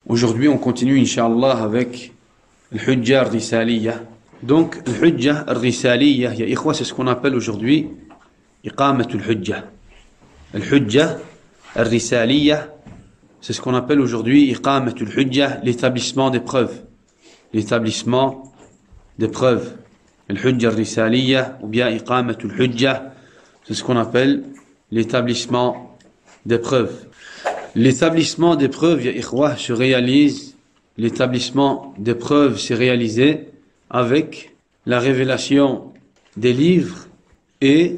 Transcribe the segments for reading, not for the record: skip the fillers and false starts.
Aujourd'hui, on continue, Inch'Allah, avec le Hujja al-Risaliyya. Donc, le Hujja al-Risaliyya, ya ikhwa, c'est ce qu'on appelle aujourd'hui Iqamatul Hujja. Le Hujja al-Risaliyya, c'est ce qu'on appelle aujourd'hui Iqamatul Hujja, l'établissement des preuves. L'établissement des preuves. Le Hujja al-Risaliyya, ou bien Iqamatul Hujja, c'est ce qu'on appelle l'établissement des preuves. L'établissement des preuves, ya ikhwa, se réalise, l'établissement des preuves s'est réalisé avec la révélation des livres et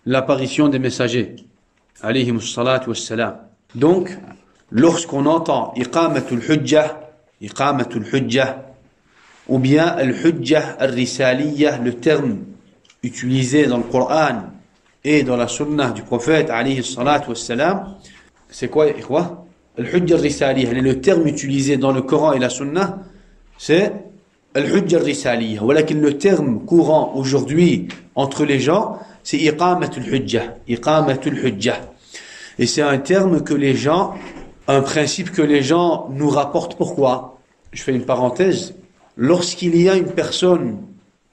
l'apparition des messagers, alayhimus salatu wassalam. Donc, lorsqu'on entend Iqamatul Hujja, ou bien Al-Hujja Al-Risaliyya, le terme utilisé dans le Coran et dans la Sunnah du prophète, alayhi salatu wassalam, c'est quoi, ikhwa? Al-Hujja al-Risaliyya, le terme utilisé dans le Coran et la Sunna, c'est Al-Hujja al-Risaliyya. Walakin le terme courant aujourd'hui entre les gens, c'est Iqamatul Hujja. Iqamatul Hujja. Et c'est un terme que les gens, un principe que les gens nous rapportent. Pourquoi? Je fais une parenthèse. Lorsqu'il y a une personne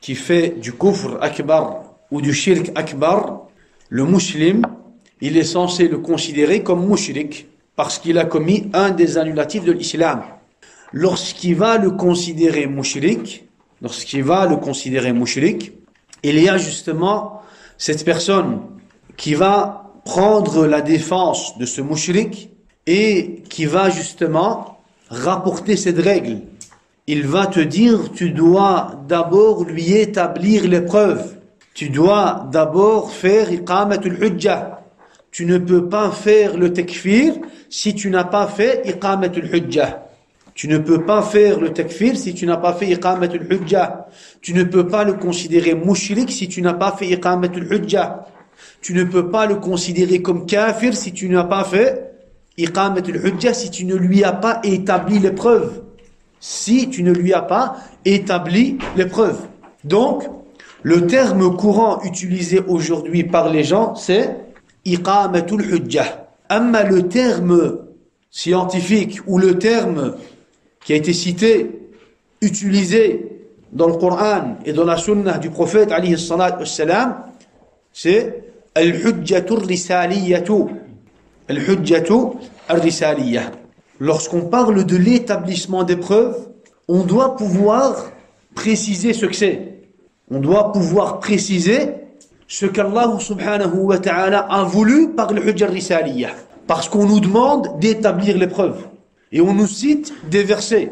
qui fait du kufr akbar ou du shirk akbar, le musulman, il est censé le considérer comme mushrik parce qu'il a commis un des annulatifs de l'islam. Lorsqu'il va le considérer mushrik, il y a justement cette personne qui va prendre la défense de ce mushrik et qui va justement rapporter cette règle. Il va te dire, tu dois d'abord lui établir les preuves. Tu dois d'abord faire Iqamatul Hujja. Tu ne peux pas faire le takfir si tu n'as pas fait Iqamatul Hujja. Tu ne peux pas faire le takfir si tu n'as pas fait Iqamatul Hujja. Tu ne peux pas le considérer mushrik si tu n'as pas fait Iqamatul Hujja. Tu ne peux pas le considérer comme kafir si tu n'as pas fait Iqamatul Hujja, si tu ne lui as pas établi les preuves. Si tu ne lui as pas établi les preuves. Donc, le terme courant utilisé aujourd'hui par les gens, c'est Iqamatul Hujja. Amma le terme scientifique ou le terme qui a été cité, utilisé dans le Coran et dans la Sunnah du prophète alayhi salatu wassalam, c'est Al-Hujjatu Risaliyatu. Al-Hujjatu Risaliyah. Lorsqu'on parle de l'établissement des preuves, on doit pouvoir préciser ce que c'est. On doit pouvoir préciser ce qu'Allah subhanahu wa ta'ala a voulu par le Hujja Risaliyya. Parce qu'on nous demande d'établir les preuves. Et on nous cite des versets.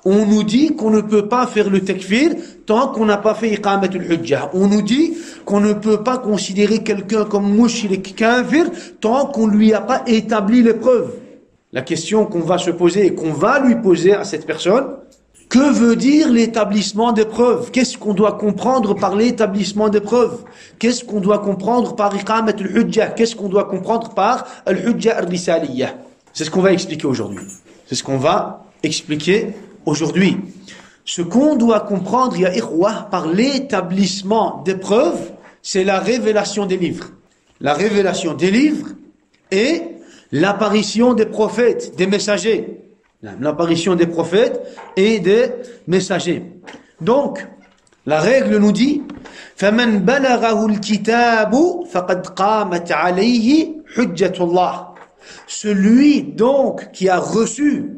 On nous dit qu'on ne peut pas faire le takfir tant qu'on n'a pas fait Iqamatul Hujja. On nous dit qu'on ne peut pas considérer quelqu'un comme mushrik kafir tant qu'on ne lui a pas établi les preuves. La question qu'on va se poser et qu'on va lui poser à cette personne, que veut dire l'établissement des preuves? Qu'est-ce qu'on doit comprendre par l'établissement des preuves? Qu'est-ce qu'on doit comprendre par Iqamatul Hujja? Qu'est-ce qu'on doit comprendre par Al-Hujja Al-Risaliyya? C'est ce qu'on va expliquer aujourd'hui. C'est ce qu'on va expliquer aujourd'hui. Ce qu'on doit comprendre, ya ikhwa, par l'établissement des preuves, c'est la révélation des livres. La révélation des livres et l'apparition des prophètes, des messagers. L'apparition des prophètes et des messagers. Donc, la règle nous dit فَمَنْ بَلَغَهُ الْكِتَابُ فَقَدْ قَامَتْ عَلَيْهِ حُجَّةُ اللَّهِ. Celui donc qui a reçu,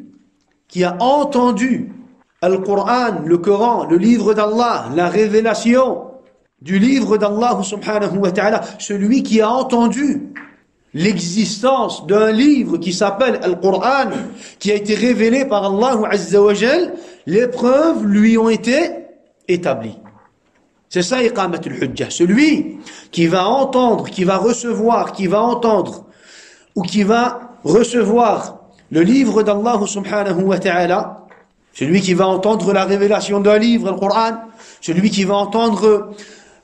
qui a entendu Al-Qur'an, le Coran, le livre d'Allah, la révélation du livre d'Allah subhanahu wa ta'ala, celui qui a entendu l'existence d'un livre qui s'appelle Al-Qur'an, qui a été révélé par Allah Azza wa Jal, les preuves lui ont été établies. C'est ça Iqamatul Hujja. Celui qui va entendre, qui va recevoir, qui va entendre, ou qui va recevoir le livre d'Allah subhanahu wa ta'ala, celui qui va entendre la révélation d'un livre, Al-Qur'an, celui qui va entendre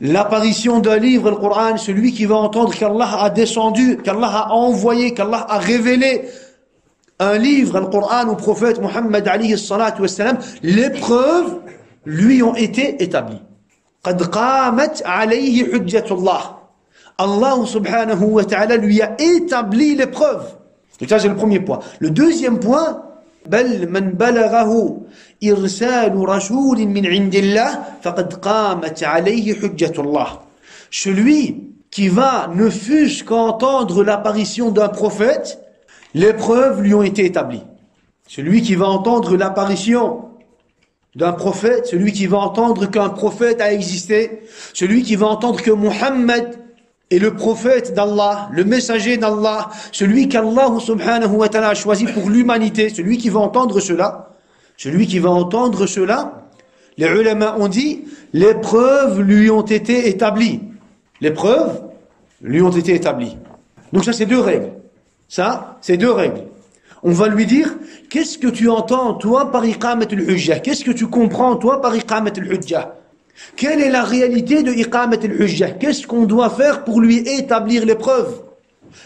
l'apparition d'un livre, le Coran, celui qui va entendre qu'Allah a descendu, qu'Allah a envoyé, qu'Allah a révélé un livre, le Coran au prophète Muhammad alayhi salatu wassalam, les preuves lui ont été établies. قَدْ قَامَتْ عَلَيْهِ حُجَّةُ اللَّهِ. Allah subhanahu wa ta'ala lui a établi les preuves. Donc ça c'est le premier point. Le deuxième point, بل من بلغه إرسال رسول من عند الله فقد قامت عليه حجة الله. Celui qui va, ne fût-ce qu'entendre l'apparition d'un prophète, les preuves lui ont été établies. Celui qui va entendre l'apparition d'un prophète, celui qui va entendre qu'un prophète a existé, celui qui va entendre que Muhammad est le prophète d'Allah, le messager d'Allah, celui qu'Allah subhanahu wa ta'ala a choisi pour l'humanité, celui qui va entendre cela, les ulama ont dit, les preuves lui ont été établies. Les preuves lui ont été établies. Donc ça, c'est deux règles. On va lui dire, qu'est-ce que tu entends, toi, par iqamat al-hujjah? Qu'est-ce que tu comprends, toi, par iqamat al-hujjah? Quelle est la réalité de iqamat al-hujjah? Qu'est-ce qu'on doit faire pour lui établir les preuves?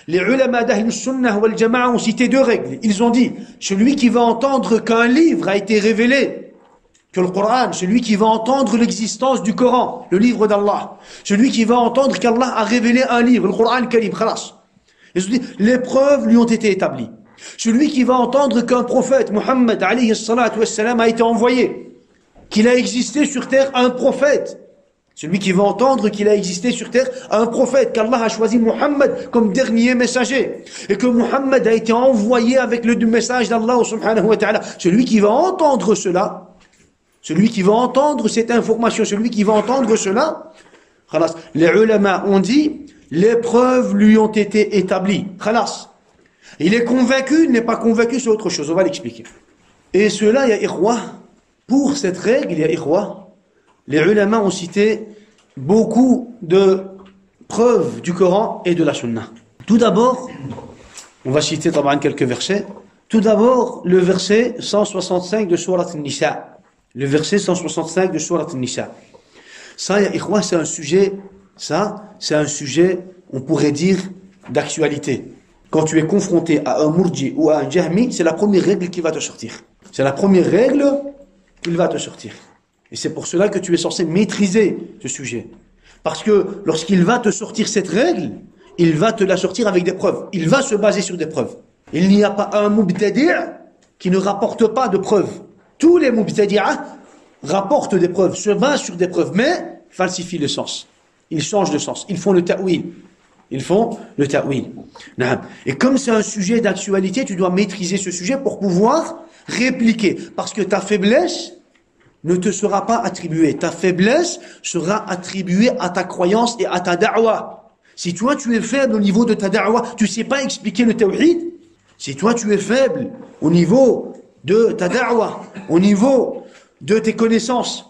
Les ulama d'Ahl al-Sunnah wal Jama'a ont cité deux règles. Ils ont dit, celui qui va entendre qu'un livre a été révélé, que le Coran, celui qui va entendre l'existence du Coran, le livre d'Allah, celui qui va entendre qu'Allah a révélé un livre, le Coran al-Karim, khalas. Ils ont dit, les preuves lui ont été établies. Celui qui va entendre qu'un prophète, Muhammad alayhi salatu wassalam, a été envoyé, qu'il a existé sur terre un prophète. Celui qui va entendre qu'il a existé sur terre un prophète, qu'Allah a choisi Muhammad comme dernier messager, et que Muhammad a été envoyé avec le message d'Allah subhanahu wa ta'ala. Celui qui va entendre cela, celui qui va entendre cette information, celui qui va entendre cela, khalas, les ulama ont dit, les preuves lui ont été établies. Khalas. Il est convaincu, il n'est pas convaincu, c'est autre chose. On va l'expliquer. Et cela, il y a ikhwa. Pour cette règle, il y a ikhwa. Les ulama ont cité beaucoup de preuves du Coran et de la Sunna. Tout d'abord, on va citer quelques versets. Tout d'abord, le verset 165 de Surat An-Nisa. Le verset 165 de Surat An-Nisa. Ça, ya ikhwa, c'est un sujet, on pourrait dire, d'actualité. Quand tu es confronté à un murji ou à un jahmi, c'est la première règle qui va te sortir. C'est la première règle qu'il va te sortir. Et c'est pour cela que tu es censé maîtriser ce sujet. Parce que lorsqu'il va te sortir cette règle, il va te la sortir avec des preuves. Il va se baser sur des preuves. Il n'y a pas un mubtadi' qui ne rapporte pas de preuves. Tous les mubtadi'ah rapportent des preuves, se basent sur des preuves, mais falsifient le sens. Ils changent de sens. Ils font le ta'wil. Et comme c'est un sujet d'actualité, tu dois maîtriser ce sujet pour pouvoir répliquer. Parce que ta faiblesse ne te sera pas attribuée. Ta faiblesse sera attribuée à ta croyance et à ta da'wa. Si toi tu es faible au niveau de ta da'wa, tu sais pas expliquer le tawhid. Si toi tu es faible au niveau de ta da'wa, au niveau de tes connaissances,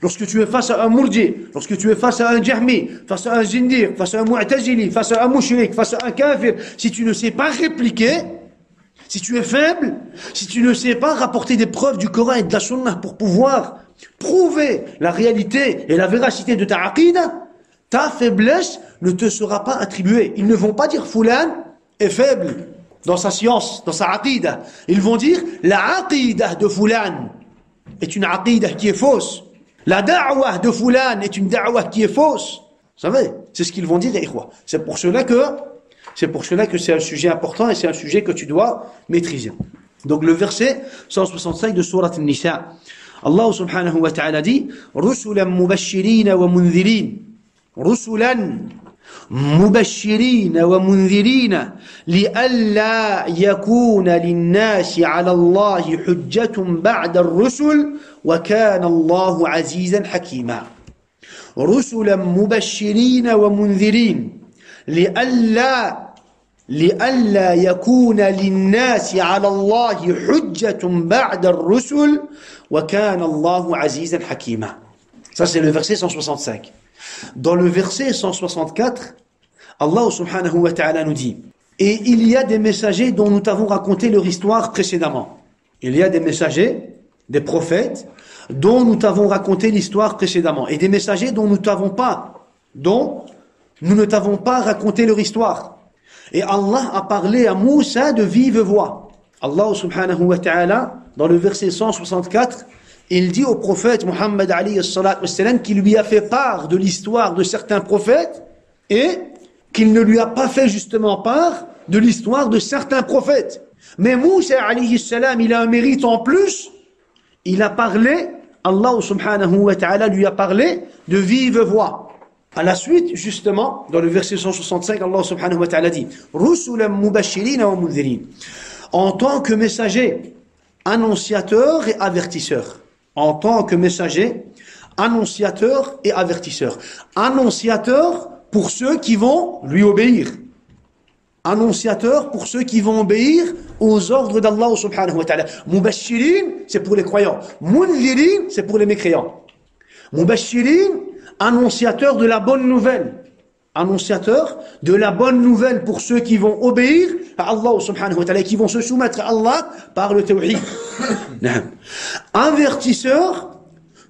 lorsque tu es face à un murji, lorsque tu es face à un jahmi, face à un zindir, face à un mu'tazili, face à un mushrik, face à un kafir, si tu ne sais pas répliquer, si tu es faible, si tu ne sais pas rapporter des preuves du Coran et de la Sunna pour pouvoir prouver la réalité et la véracité de ta aqida, ta faiblesse ne te sera pas attribuée. Ils ne vont pas dire Fulan est faible dans sa science, dans sa aqida. Ils vont dire la aqida de Fulan est une aqida qui est fausse. La da'wah de Fulan est une da'wah qui est fausse. Vous savez, c'est ce qu'ils vont dire, les ikhwa. C'est pour cela que c'est un sujet important et c'est un sujet que tu dois maîtriser. Donc le verset 165 de Surat An-Nisa. Allah subhanahu wa ta'ala dit Rusulan mubashirina wa munzirin. Rusulan mubashirina wa munzirina li'alla yakuna lin-nasi 'ala Allahi hujjatun ba'da ar-rusul wa kana Allahu 'azizan hakima. Rusulan mubashirina wa munzirin li'alla yakuna lin-nasi 'ala Allahi hujjatun ba'da ar-rusul wa kana Allahu 'azizan hakima. Ça c'est le verset 165. Dans le verset 164, Allah subhanahu wa ta'ala nous dit et il y a des messagers dont nous t'avons raconté leur histoire précédemment. Il y a des messagers, des prophètes dont nous t'avons raconté l'histoire précédemment et des messagers dont nous ne t'avons pas raconté leur histoire. Et Allah a parlé à Moussa de vive voix. Allah subhanahu wa ta'ala, dans le verset 164, il dit au prophète Muhammad alayhi salatu wassalam qu'il lui a fait part de l'histoire de certains prophètes et qu'il ne lui a pas fait justement part de l'histoire de certains prophètes. Mais Moussa alayhi salam, il a un mérite en plus. Il a parlé, Allah subhanahu wa ta'ala lui a parlé de vive voix. À la suite, justement, dans le verset 165, Allah subhanahu wa ta'ala dit Rusulan mubashirin wa mundhirin. En tant que messager, annonciateur et avertisseur. En tant que messager, annonciateur et avertisseur. Annonciateur pour ceux qui vont lui obéir. Annonciateur pour ceux qui vont obéir aux ordres d'Allah subhanahu wa ta'ala. Mubashirin, c'est pour les croyants. Mundhirin, c'est pour les mécréants. Mubashirin, annonciateur de la bonne nouvelle. Annonciateur de la bonne nouvelle pour ceux qui vont obéir à Allah subhanahu wa ta'ala et qui vont se soumettre à Allah par le tawhid. Avertisseur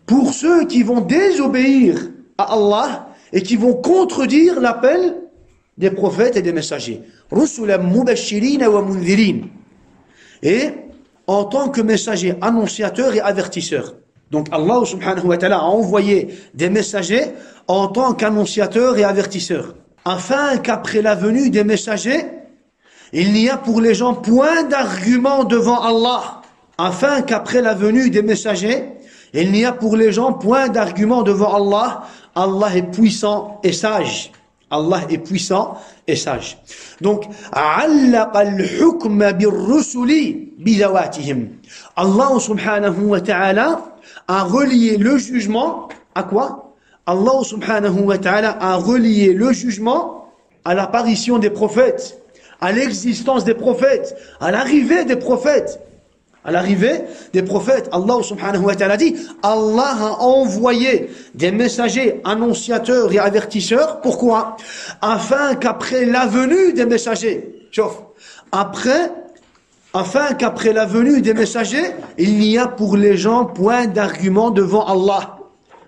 pour ceux qui vont désobéir à Allah et qui vont contredire l'appel des prophètes et des messagers. Rusulan mubashirin wa mundhirin. Et en tant que messager, annonciateur et avertisseur. Donc Allah subhanahu wa ta'ala a envoyé des messagers en tant qu'annonciateurs et avertisseurs. Afin qu'après la venue des messagers, il n'y a pour les gens point d'argument devant Allah. Afin qu'après la venue des messagers, il n'y a pour les gens point d'argument devant Allah. Allah est puissant et sage. Allah est puissant et sage. Donc, Allah subhanahu wa ta'ala a relié le jugement à quoi? Allah subhanahu wa ta'ala a relié le jugement à l'apparition des prophètes, à l'existence des prophètes, à l'arrivée des prophètes. À l'arrivée des prophètes, Allah subhanahu wa ta'ala dit, Allah a envoyé des messagers, annonciateurs et avertisseurs. Pourquoi? Afin qu'après la venue des messagers, afin qu'après la venue des messagers, il n'y a pour les gens point d'argument devant Allah.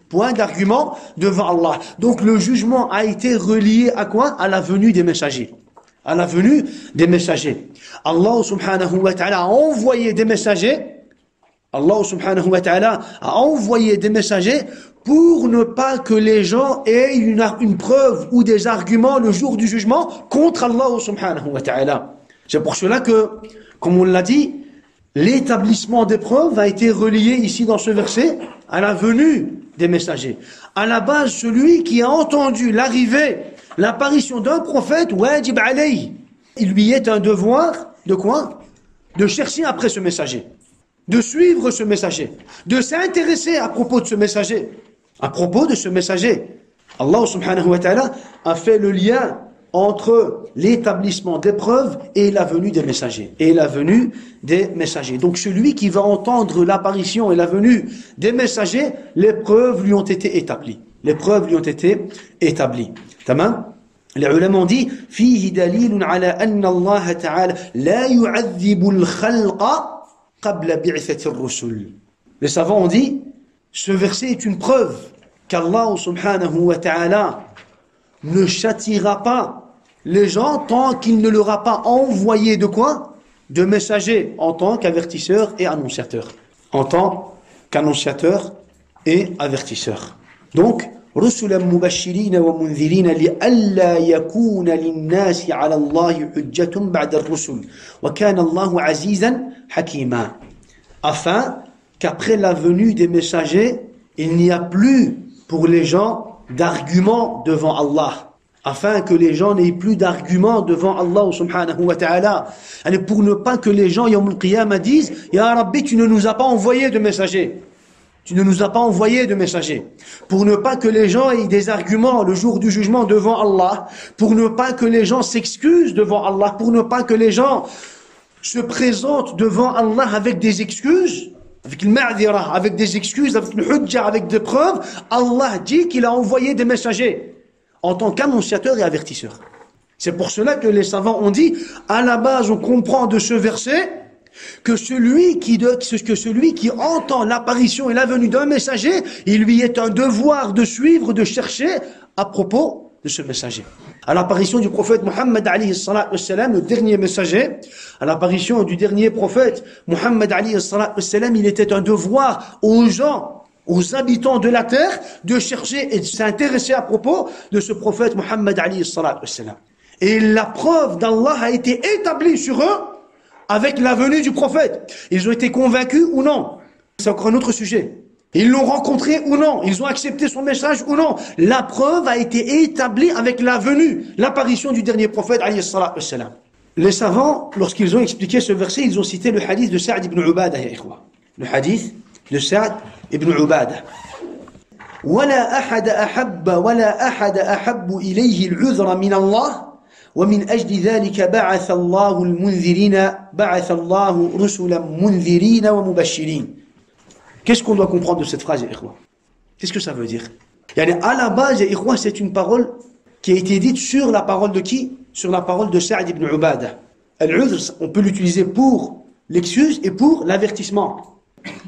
Point d'argument devant Allah. Donc le jugement a été relié à quoi? À la venue des messagers. À la venue des messagers. Allah subhanahu wa ta'ala a envoyé des messagers. Allah subhanahu wa ta'ala a envoyé des messagers pour ne pas que les gens aient une preuve ou des arguments le jour du jugement contre Allah subhanahu wa ta'ala. C'est pour cela que, comme on l'a dit, l'établissement des preuves a été relié ici dans ce verset à la venue des messagers. À la base, celui qui a entendu l'arrivée, l'apparition d'un prophète, wajib alayhi, il lui est un devoir de quoi? De chercher après ce messager, de suivre ce messager, de s'intéresser à propos de ce messager. À propos de ce messager, Allah subhanahu wa ta'ala a fait le lien entre l'établissement des preuves et la venue des messagers. Et la venue des messagers. Donc celui qui va entendre l'apparition et la venue des messagers, les preuves lui ont été établies. Les preuves lui ont été établies. Tamam? Les ulama ont dit فيه دليل على أن الله تعالى لا يعذب الخلق قبل بعثة الرسل. Les savants ont dit ce verset est une preuve qu'Allah subhanahu wa ta'ala ne châtiera pas les gens tant qu'il ne leur a pas envoyé de quoi? De messagers en tant qu'avertisseurs et annonciateurs. En tant qu'annonciateurs et avertisseurs. Donc, رسلا مبشرين ومنذرين لئلا يكون للناس على الله حجة بعد الرسل وكان الله عزيزا حكيما. Afin qu'après la venue des messagers, il n'y a plus pour les gens d'arguments devant Allah. Afin que les gens n'aient plus d'arguments devant Allah subhanahu wa ta'ala. Et pour ne pas que les gens, Yawm al-Qiyamah, disent « Ya Rabbi, tu ne nous as pas envoyé de messagers. » Tu ne nous as pas envoyé de messagers. Pour ne pas que les gens aient des arguments le jour du jugement devant Allah. Pour ne pas que les gens s'excusent devant Allah. Pour ne pas que les gens se présentent devant Allah avec des excuses. Avec le ma'dhira, avec des excuses, avec le hujja, avec des preuves. Allah dit qu'il a envoyé des messagers en tant qu'annonciateur et avertisseur. C'est pour cela que les savants ont dit, à la base on comprend de ce verset que celui qui entend l'apparition et la venue d'un messager, il lui est un devoir de suivre, de chercher à propos de ce messager. À l'apparition du prophète Muhammad alayhi salatu wassalam, le dernier messager, à l'apparition du dernier prophète Muhammad alayhi salatu wassalam, il était un devoir aux gens, aux habitants de la terre, de chercher et de s'intéresser à propos de ce prophète Muhammad alayhi salatu wassalam. Et la preuve d'Allah a été établie sur eux avec la venue du prophète. Ils ont été convaincus ou non? C'est encore un autre sujet. Ils l'ont rencontré ou non? Ils ont accepté son message ou non? La preuve a été établie avec la venue, l'apparition du dernier prophète, alayhi salatu wassalam. Les savants, lorsqu'ils ont expliqué ce verset, ils ont cité le hadith de Sa'd ibn Ubadah, ya ikhwa. Le hadith de Sa'd ibn Ubadah. ولا أحد أحب ولا أحد أحب إليه العذر من الله ومن أجل ذلك بعث الله رسلا منذرين ومبشرين. Qu'est-ce qu'on doit comprendre de cette phrase, ya ikhwa? Qu'est-ce que ça veut dire? À la base, ya ikhwa, c'est une parole qui a été dite sur la parole de qui? Sur la parole de Sa'd ibn Ubadah. Al-udhr, on peut l'utiliser pour l'excuse et pour l'avertissement.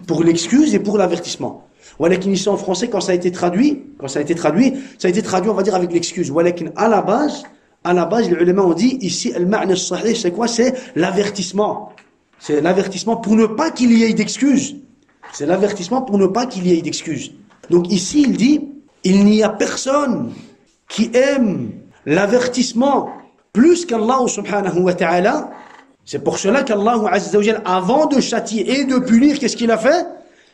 Pour l'excuse et pour l'avertissement. Walakin ici en français, quand ça a été traduit, ça a été traduit, on va dire, avec l'excuse. Walakin à la base, les ulama ont dit, ici, al-ma'na as-sahih, c'est quoi? C'est l'avertissement. C'est l'avertissement pour ne pas qu'il y ait d'excuses. C'est l'avertissement pour ne pas qu'il y ait d'excuses. Donc ici, il dit, il n'y a personne qui aime l'avertissement plus qu'Allah subhanahu wa ta'ala. C'est pour cela qu'Allah azza wa jalla, avant de châtier et de punir, qu'est-ce qu'il a fait?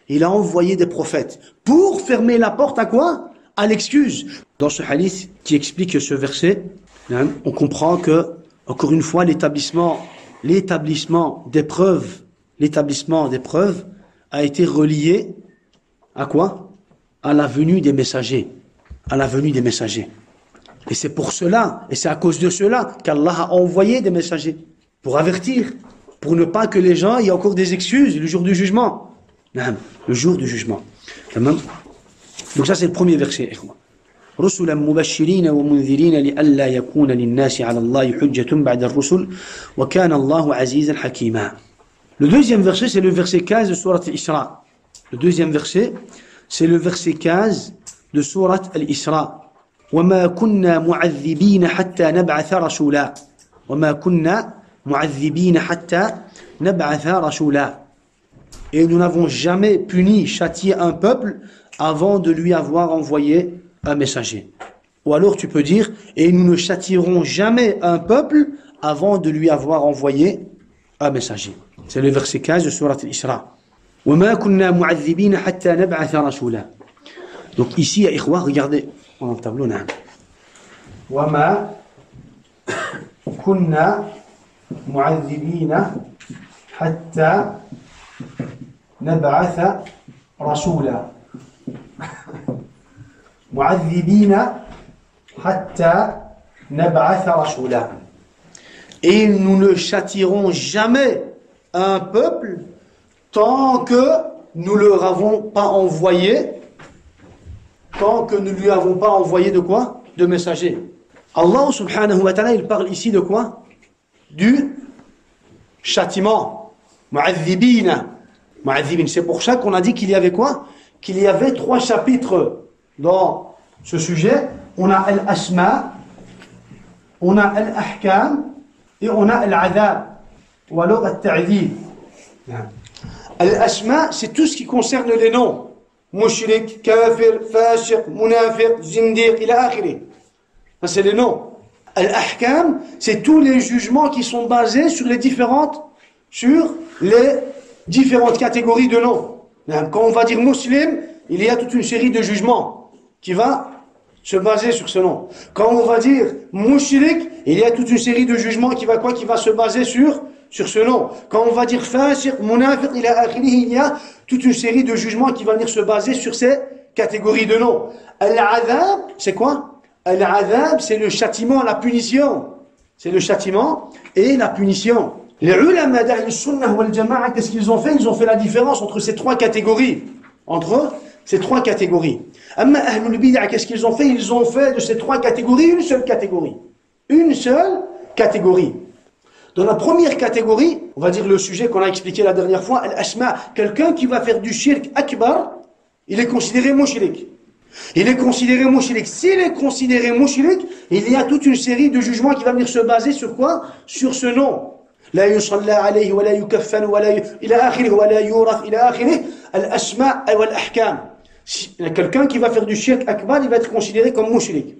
Il a envoyé des prophètes pour fermer la porte à quoi? À l'excuse. Dans ce hadith qui explique ce verset, on comprend que, encore une fois, l'établissement des preuves a été relié à quoi? À la venue des messagers. À la venue des messagers. Et c'est pour cela, et c'est à cause de cela qu'Allah a envoyé des messagers pour avertir, pour ne pas que les gens aient encore des excuses le jour du jugement. Le jour du jugement. Donc ça c'est le premier verset. رسلا مبشرين ومنذرين لئلا يكون للناس على الله حجة بعد الرسل وكان الله عزيزا حكيما. Le deuxième verset c'est le verset 15 de sourate Al-Isra. Le deuxième verset c'est le verset 15 de sourate Al-Isra. وما كنا معذبين حتى نبعث رسولا. وما كنا معذبين حتى نبعث رسولا. Et nous n'avons jamais puni, châtié un peuple avant de lui avoir envoyé un messager. Ou alors tu peux dire, et nous ne châtierons jamais un peuple avant de lui avoir envoyé un messager. C'est le verset 15 de sourate Al-Isra. وَمَا كُنَّا مُعَذِّبِينَ حَتَّى نَبْعَثَ رَسُولًا. Donc ici, ya ikhwa, regardez, on a le tableau, نعم. وَمَا كُنَّا مُعَذِّبِينَ حَتَّى نبعث رسولا معذبين حتى نبعث رسولا. Et nous ne châtierons jamais un peuple tant que nous leur avons pas envoyé, tant que nous lui avons pas envoyé de quoi? De messagers. Allah subhanahu wa ta'ala, il parle ici de quoi? Du châtiment. Mu'adhibina. C'est pour ça qu'on a dit qu'il y avait quoi? Qu'il y avait 3 chapitres dans ce sujet. On a al-asma, on a al-ahkam et on a al-adab ou alors al-ta'dib. Al-asma, c'est tout ce qui concerne les noms. Mushrik, kafir, fasiq, munafiq, zindiq, ila akhiri. Ça c'est les noms. Al-ahkam, c'est tous les jugements qui sont basés sur les différentes catégories de noms. Quand on va dire musulman, il y a toute une série de jugements qui va se baser sur ce nom. Quand on va dire mushrik, il y a toute une série de jugements qui va se baser sur ce nom. Quand on va dire fasiq, munafiq, il y a toute une série de jugements qui va venir se baser sur ces catégories de noms. Al-adhab, c'est quoi? Al-adhab, c'est le châtiment, la punition. C'est le châtiment et la punition. Les ulama d'Ahl Sunnah wal Jama'a, qu'est-ce qu'ils ont fait? Ils ont fait la différence entre ces 3 catégories. Amma Ahlul Bid'ah, qu'est-ce qu'ils ont fait? Ils ont fait de ces 3 catégories une seule catégorie. Une seule catégorie. Dans la première catégorie, on va dire le sujet qu'on a expliqué la dernière fois, al-asma, quelqu'un qui va faire du shirk akbar, il est considéré mushrik. Il est considéré mushrik. S'il est considéré mushrik, il y a toute une série de jugements qui va venir se baser sur quoi? Sur ce nom. لا يصلى عليه ولا يكفن ولا إلى آخره ولا يورث إلى آخره الأسماء والأحكام. Quelqu'un qui va faire du shirk akbar, il va être considéré comme mushrik.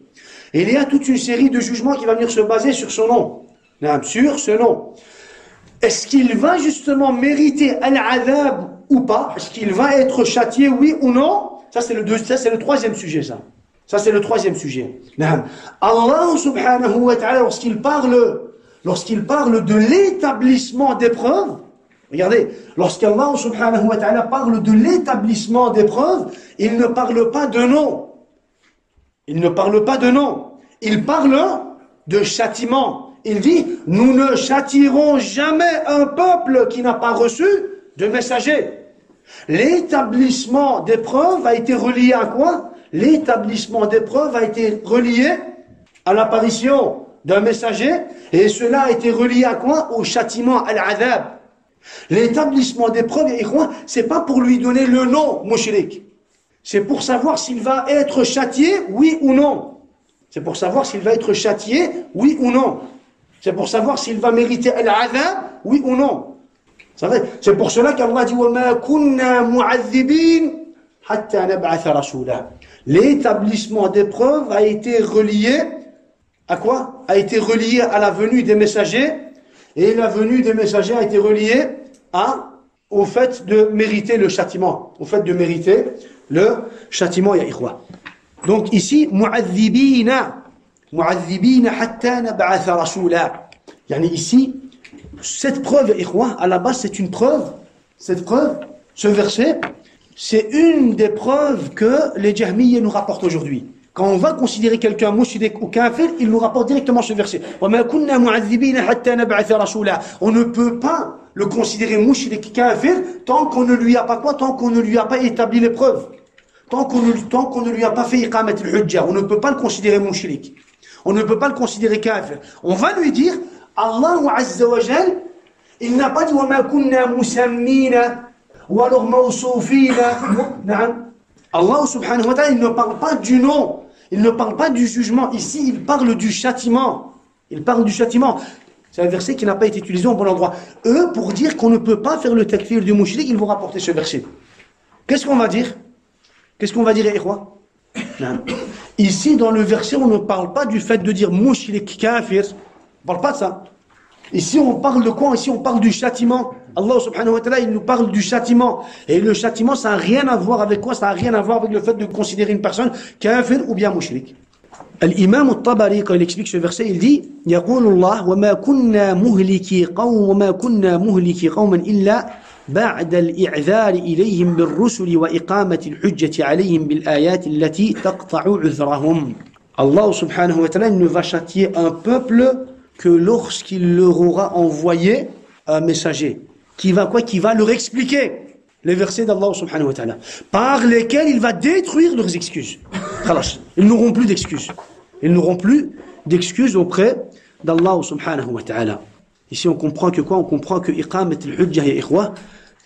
Et il y a toute une série de jugements qui va venir se baser sur son nom. Sur ce nom. Est-ce qu'il va justement mériter al-adhab ou pas? Est-ce qu'il va être châtié, oui ou non? Ça, c'est le troisième sujet, ça. Ça, c'est le troisième sujet. Allah subhanahu wa ta'ala, lorsqu'il parle de l'établissement des preuves, regardez, lorsqu'Allah subhanahu wa ta'ala parle de l'établissement des preuves, il ne parle pas de nom. Il ne parle pas de nom. Il parle de châtiment. Il dit, nous ne châtierons jamais un peuple qui n'a pas reçu de messager. L'établissement des preuves a été relié à quoi? L'établissement des preuves a été relié à l'apparition d'un messager, et cela a été relié à quoi? Au châtiment, à l'adhab. L'établissement des preuves, c'est pas pour lui donner le nom, mushrik. C'est pour savoir s'il va être châtié, oui ou non. C'est pour savoir s'il va être châtié, oui ou non. C'est pour savoir s'il va mériter l'adhab, oui ou non. C'est pour cela qu'Allah dit وَمَا كُنَّا مُعَذِّبِينَ حَتَّى نَبْعَثَ رَسُولًا. L'établissement des preuves a été relié à quoi? A été relié à la venue des messagers, et la venue des messagers a été reliée au fait de mériter le châtiment. Au fait de mériter le châtiment, ya ikhwa. Donc ici, مُعَذِّبِينَ حَتَّى نَبْعَثَ رَسُولًا. Yani ici, cette preuve, ikhwa, à la base, c'est une preuve. Cette preuve, ce verset, c'est une des preuves que les Jahmiyyah nous rapportent aujourd'hui. Quand on va considérer quelqu'un mushrik ou kafir, il nous rapporte directement ce verset. وَمَا كُنَّا مُعَذِّبِينَ حَتَّى نَبْعَثَ رَسُولًا. On ne peut pas le considérer mushrik kafir tant qu'on ne lui a pas quoi? Tant qu'on ne lui a pas établi les preuves. Tant qu'on ne lui a pas fait iqamat al-hujja. On ne peut pas le considérer mushrik. On ne peut pas le considérer kafir. On va lui dire, Allah Azza wa Jal, il n'a pas dit وَمَا كُنَّا مُسَمِّينَ ou alors mawsoufina. Allah subhanahu wa ta'ala, il ne parle pas du nom, il ne parle pas du jugement. Ici, il parle du châtiment. Il parle du châtiment. C'est un verset qui n'a pas été utilisé au bon endroit. Eux, pour dire qu'on ne peut pas faire le takfir du mushrik, ils vont rapporter ce verset. Qu'est-ce qu'on va dire? Qu'est-ce qu'on va dire, ikhwa? Ici, dans le verset, on ne parle pas du fait de dire mushrik kafir. On ne parle pas de ça. Ici, on parle de quoi? Ici, on parle du châtiment. Allah subhanahu wa ta'ala, il nous parle du châtiment. Et le châtiment, ça n'a rien à voir avec quoi? Ça n'a rien à voir avec le fait de considérer une personne kafir ou bien mushrik. L'imam al-Tabari, quand il explique ce verset, il dit يقول الله وما كنا مهلكي قوما إلا بعد الإعذار إليهم بالرسل وإقامة الحجة عليهم بالآيات التي تقطع عذرهم. Allah subhanahu wa ta'ala, il ne va châtier un peuple que lorsqu'il leur aura envoyé un messager qui va leur expliquer les versets d'Allah subhanahu wa ta'ala par lesquels il va détruire leurs excuses. Ils n'auront plus d'excuses. Ils n'auront plus d'excuses auprès d'Allah subhanahu wa ta'ala. Ici on comprend que quoi? On comprend que iqamat al-hujjah ya ikhwa,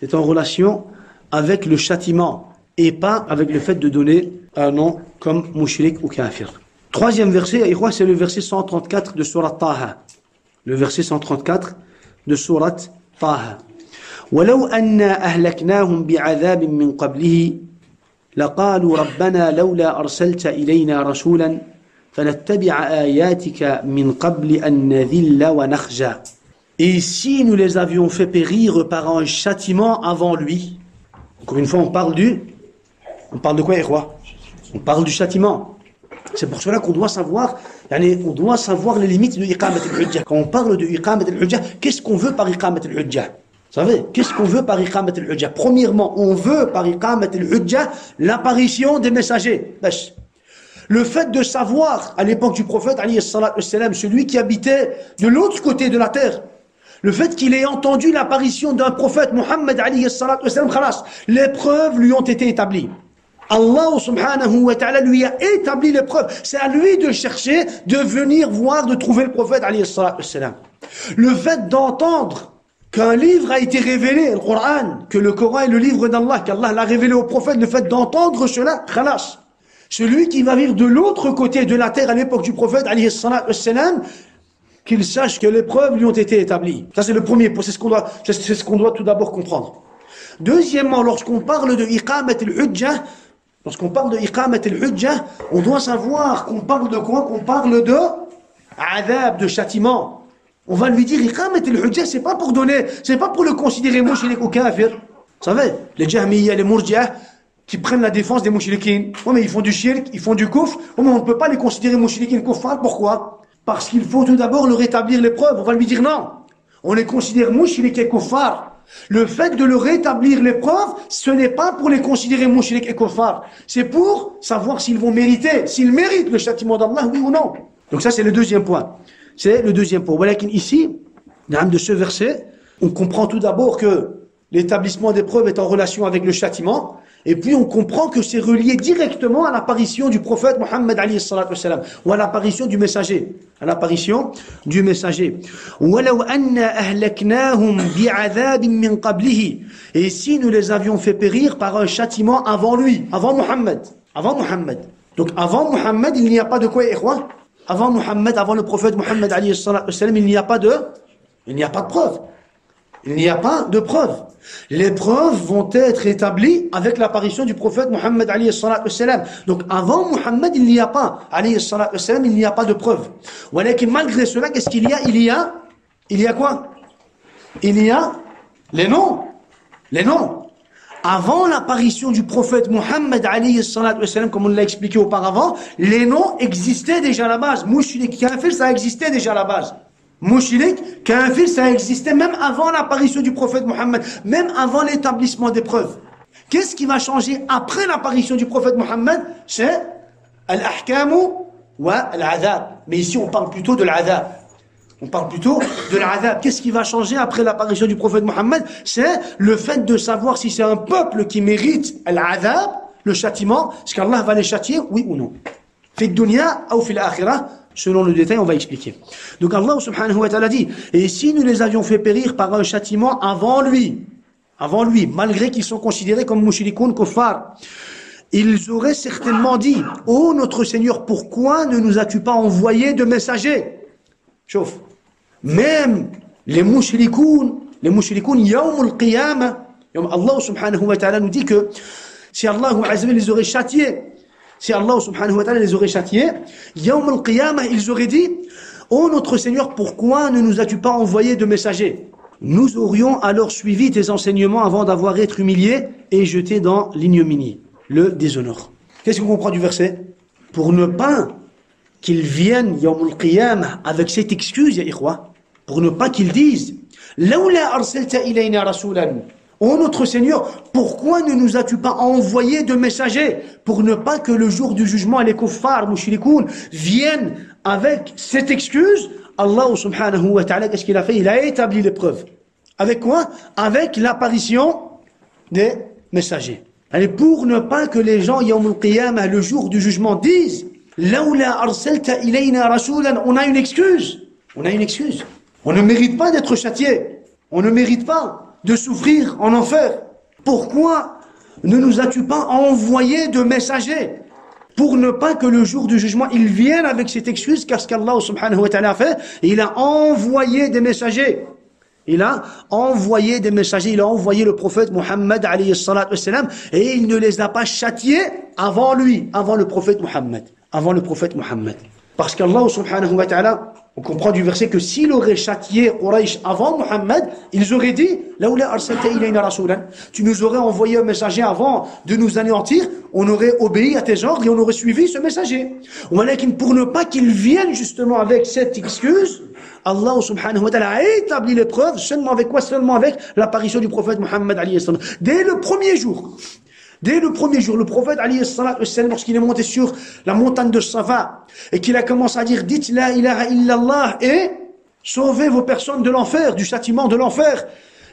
c'est en relation avec le châtiment et pas avec le fait de donner un nom comme mushrik ou kafir. Troisième verset, c'est le verset 134 de Surat Taha. Le verset 134 de Surat Taha. وَلَوْ أَنَّا أَهْلَكْنَاهُمْ بِعَذَابٍ مِّن قَبْلِهِ لَقَالُوا رَبَّنَا لَوْلَا أَرْسَلْتَ إِلَيْنَا رَسُولًا فَنَتَّبِعَ آيَاتِكَ مِن قَبْلِ أَن نَّذِلَّ وَنَخْزَى. Et si nous les avions fait périr par un châtiment avant lui, encore une fois, on parle de quoi, ikhwa? On parle du châtiment. C'est pour cela qu'on doit savoir, on doit savoir les limites de iqamat al-hujjah. Quand on parle de iqamat al-hujjah, qu'est-ce qu'on veut par iqamat al-hujjah? Vous savez, qu'est-ce qu'on veut par iqamat al-hujjah? Premièrement, on veut par iqamat al-hujjah l'apparition des messagers. Le fait de savoir, à l'époque du prophète, celui qui habitait de l'autre côté de la terre, le fait qu'il ait entendu l'apparition d'un prophète, Muhammad, les preuves lui ont été établies. Allah subhanahu wa ta'ala lui a établi les preuves. C'est à lui de chercher, de venir voir, de trouver le prophète alayhi salatu wassalam. Le fait d'entendre qu'un livre a été révélé, le Coran, que le Coran est le livre d'Allah, qu'Allah l'a révélé au prophète, le fait d'entendre cela, khalas. Celui qui va vivre de l'autre côté de la terre à l'époque du prophète alayhi salatu wassalam, qu'il sache que les preuves lui ont été établies. Ça c'est le premier point, c'est ce qu'on doit tout d'abord comprendre. Deuxièmement, lorsqu'on parle de iqamat al-hujjah, on doit savoir qu'on parle de quoi? Qu'on parle de adab, de châtiment. On va lui dire, iqamat al-hujja, c'est pas pour donner, c'est pas pour le considérer mushrik ou kafir. Vous savez, les jahmiyya, les murji'ah, qui prennent la défense des mouchriquins. Oui, mais ils font du shirk, ils font du kufr. Oui, mais on ne peut pas les considérer mouchriquins kuffar. Pourquoi? Parce qu'il faut tout d'abord leur établir les preuves. On va lui dire non. On les considère mouchriquins kuffar. Le fait de leur établir les preuves, ce n'est pas pour les considérer mouchriques et kuffar. C'est pour savoir s'ils vont mériter, s'ils méritent le châtiment d'Allah, oui ou non. Donc ça, c'est le deuxième point. C'est le deuxième point. Voilà qu'ici, de ce verset, on comprend tout d'abord que l'établissement des preuves est en relation avec le châtiment. Et puis on comprend que c'est relié directement à l'apparition du prophète Mohammed alayhi salatu wassalam, ou à l'apparition du messager. À l'apparition du messager. Et si nous les avions fait périr par un châtiment avant lui, avant Mohammed. Avant Mohammed. Donc avant Mohammed, il n'y a pas de quoi, ikhwan? Avant Mohammed, avant le prophète Mohammed alayhi salatu wassalam, il n'y a pas de preuve. Il n'y a pas de preuve. Les preuves vont être établies avec l'apparition du prophète Mohammed alayhi salatu wassalam. Donc avant Mohammed, il n'y a pas alayhi salatu wassalam, il n'y a pas de preuve. Malgré cela, qu'est-ce qu'il y a? Il y a quoi? Il y a les noms. Les noms. Avant l'apparition du prophète Mohammed alayhi salatu wassalam, comme on l'a expliqué auparavant, les noms existaient déjà à la base. Mushrik, kafir, ça existait déjà à la base. Mushrik, kafir, ça existait même avant l'apparition du prophète Mohammed, même avant l'établissement des preuves. Qu'est-ce qui va changer après l'apparition du prophète Mohammed? C'est al-ahkamu wa al-adhab. Mais ici, on parle plutôt de l'adhab. On parle plutôt de l'adhab. Qu'est-ce qui va changer après l'apparition du prophète Mohammed? C'est le fait de savoir si c'est un peuple qui mérite l'adhab, le châtiment, est-ce qu'Allah va les châtier, oui ou non. Fi dunya ou fi l'akhirah. Selon le détail, on va expliquer. Donc Allah subhanahu wa ta'ala dit, et si nous les avions fait périr par un châtiment avant lui, malgré qu'ils sont considérés comme mushrikoun kuffar, ils auraient certainement dit, ô notre Seigneur, pourquoi ne nous as-tu pas envoyé de messagers? Chauffe. Même les mushrikoun yawm al-qiyamah, Allah subhanahu wa ta'ala nous dit que si Allah les aurait châtiés, si Allah subhanahu wa ta'ala les aurait châtiés, Yawm al-Qiyamah, ils auraient dit, ô notre Seigneur, pourquoi ne nous as-tu pas envoyé de messagers? Nous aurions alors suivi tes enseignements avant d'avoir été humiliés et jetés dans l'ignominie, le déshonneur. Qu'est-ce qu'on comprend du verset? Pour ne pas qu'ils viennent Yawm al-Qiyamah avec cette excuse, ya ikhwa, pour ne pas qu'ils disent, Lawla arsalta ilayna rasulan. Ô notre Seigneur, pourquoi ne nous as-tu pas envoyé de messagers? Pour ne pas que le jour du jugement, les kuffars, mushrikoun, viennent avec cette excuse, Allah subhanahu wa ta'ala, qu'est-ce qu'il a fait? Il a établi les preuves. Avec quoi? Avec l'apparition des messagers. Et pour ne pas que les gens, yawm al-qiyamah, le jour du jugement, disent, Lawla arsalta ilayna rasulan, on a une excuse. On a une excuse. On ne mérite pas d'être châtié. On ne mérite pas de souffrir en enfer. Pourquoi ne nous as-tu pas envoyé de messagers? Pour ne pas que le jour du jugement, ils viennent avec cette excuse, car ce qu'Allah subhanahu wa ta'ala a fait, il a envoyé des messagers. Il a envoyé des messagers, il a envoyé le prophète Mohammed alayhi salatu wassalam, et il ne les a pas châtiés avant lui, avant le prophète Mohammed. Avant le prophète Mohammed. Parce qu'Allah subhanahu wa ta'ala, on comprend du verset que s'il aurait châtié Quraysh avant Mohammed, ils auraient dit, Lawla arsalta ilayna rasulan, tu nous aurais envoyé un messager avant de nous anéantir, on aurait obéi à tes ordres et on aurait suivi ce messager. Pour ne pas qu'ils viennent justement avec cette excuse, Allah subhanahu wa ta'ala a établi les preuves, seulement avec quoi? Seulement avec l'apparition du prophète Mohammed alayhi salam. Dès le premier jour, le prophète alayhi salatu wassalam, lorsqu'il est monté sur la montagne de Safa et qu'il a commencé à dire, dites la ilaha illallah et sauvez vos personnes de l'enfer, du châtiment de l'enfer.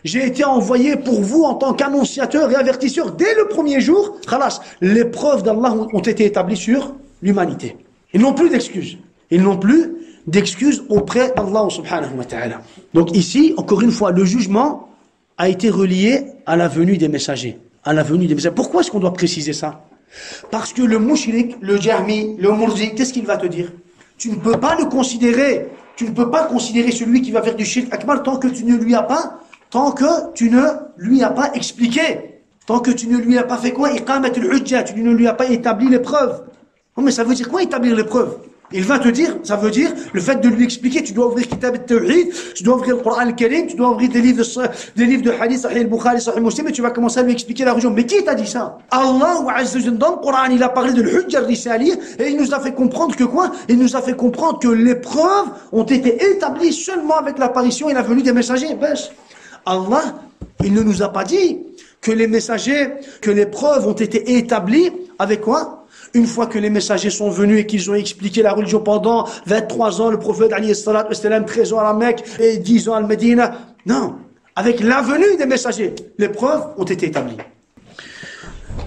J'ai été envoyé pour vous en tant qu'annonciateur et avertisseur. Dès le premier jour, khalas, les preuves d'Allah ont été établies sur l'humanité. Ils n'ont plus d'excuses. Ils n'ont plus d'excuses auprès d'Allah subhanahu wa ta'ala. Donc ici, encore une fois, le jugement a été relié à la venue des messagers. À la venue des messagers. Pourquoi est-ce qu'on doit préciser ça? Parce que le mushrik, le jahmi, le murji, qu'est-ce qu'il va te dire? Tu ne peux pas le considérer, tu ne peux pas considérer celui qui va faire du shirk akbar tant que tu ne lui as pas expliqué, tant que tu ne lui as pas fait quoi? Iqamat al-hujja, tu ne lui as pas établi les preuves. Oh, mais ça veut dire quoi établir les preuves? Il va te dire, ça veut dire, le fait de lui expliquer, tu dois ouvrir Kitab al-Tawhid, tu dois ouvrir le Coran al-Karim, tu dois ouvrir des livres de hadith, Sahih al-Bukhari, Sahih Muslim, et tu vas commencer à lui expliquer la religion. Mais qui t'a dit ça? Allah, Azza wa Jalla, dans le Coran, il a parlé de l'Hujja al-Risaliyya, et il nous a fait comprendre que quoi? Il nous a fait comprendre que les preuves ont été établies seulement avec l'apparition et la venue des messagers. Allah, il ne nous a pas dit que les messagers, que les preuves ont été établies avec quoi? Une fois que les messagers sont venus et qu'ils ont expliqué la religion pendant 23 ans, le prophète, alayhi salatu wassalam, 13 ans à la Mecque et 10 ans à Médine. Non. Avec la venue des messagers, les preuves ont été établies.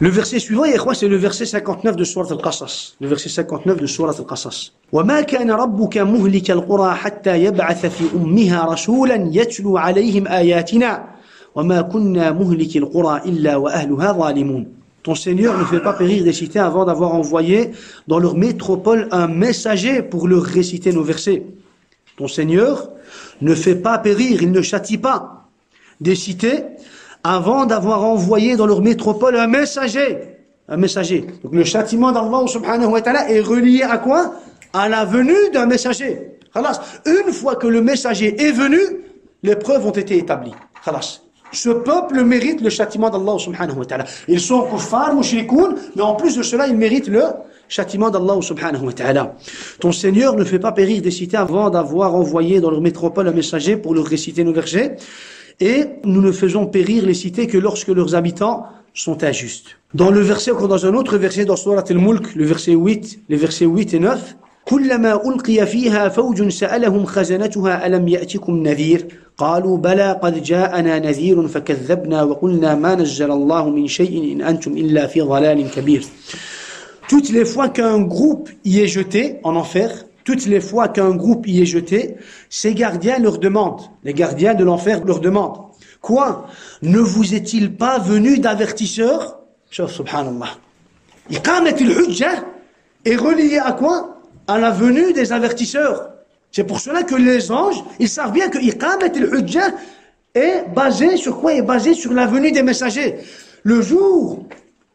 Le verset suivant, c'est le verset 59 de Sourate Al-Qasas. Le verset 59 de Sourate Al-Qasas. وَمَا كَانَ رَبُّكَ مُهْلِكَ الْقُرَى حَتَّى يَبْعَثَ فِي أُمِّهَا رَسُولًا يَتْلُو عَلَيْهِمْ آيَاتِنَا وَمَا كُنَّا مُهْلِكِ الْقُرَى إِلَّا وَأَهْلُهَا ظَالِمُونَ. Ton Seigneur ne fait pas périr des cités avant d'avoir envoyé dans leur métropole un messager pour leur réciter nos versets. Ton Seigneur ne fait pas périr, il ne châtie pas des cités avant d'avoir envoyé dans leur métropole un messager. Un messager. Donc le châtiment d'Allah subhanahu wa ta'ala est relié à quoi? À la venue d'un messager. Khalas. Une fois que le messager est venu, les preuves ont été établies. Khalas. Ce peuple mérite le châtiment d'Allah subhanahu wa ta'ala. Ils sont kuffar, mushrikoun, mais en plus de cela, ils méritent le châtiment d'Allah subhanahu wa ta'ala. Ton Seigneur ne fait pas périr des cités avant d'avoir envoyé dans leur métropole un messager pour leur réciter nos versets. Et nous ne faisons périr les cités que lorsque leurs habitants sont injustes. Dans le verset, encore dans un autre verset, dans Surat Al-Mulk, le verset 8, les versets 8 et 9, كلما ألقي فيها فوج سألهم خزنتها ألم يأتكم نذير قالوا بلى قد جاءنا نذير فكذبنا وقلنا ما نزل الله من شيء إن أنتم إلا في ضلال كبير. Toutes les fois qu'un groupe y est jeté en enfer, toutes les fois qu'un groupe y est jeté, ces gardiens leur demandent, les gardiens de l'enfer leur demandent, quoi? Ne vous est-il pas venu d'avertisseurs? Subhanallah. Iqamat al-hujja est relié à quoi? À la venue des avertisseurs. C'est pour cela que les anges, ils savent bien que Iqamat al-Hujja est basé sur quoi? Est basé sur la venue des messagers. Le jour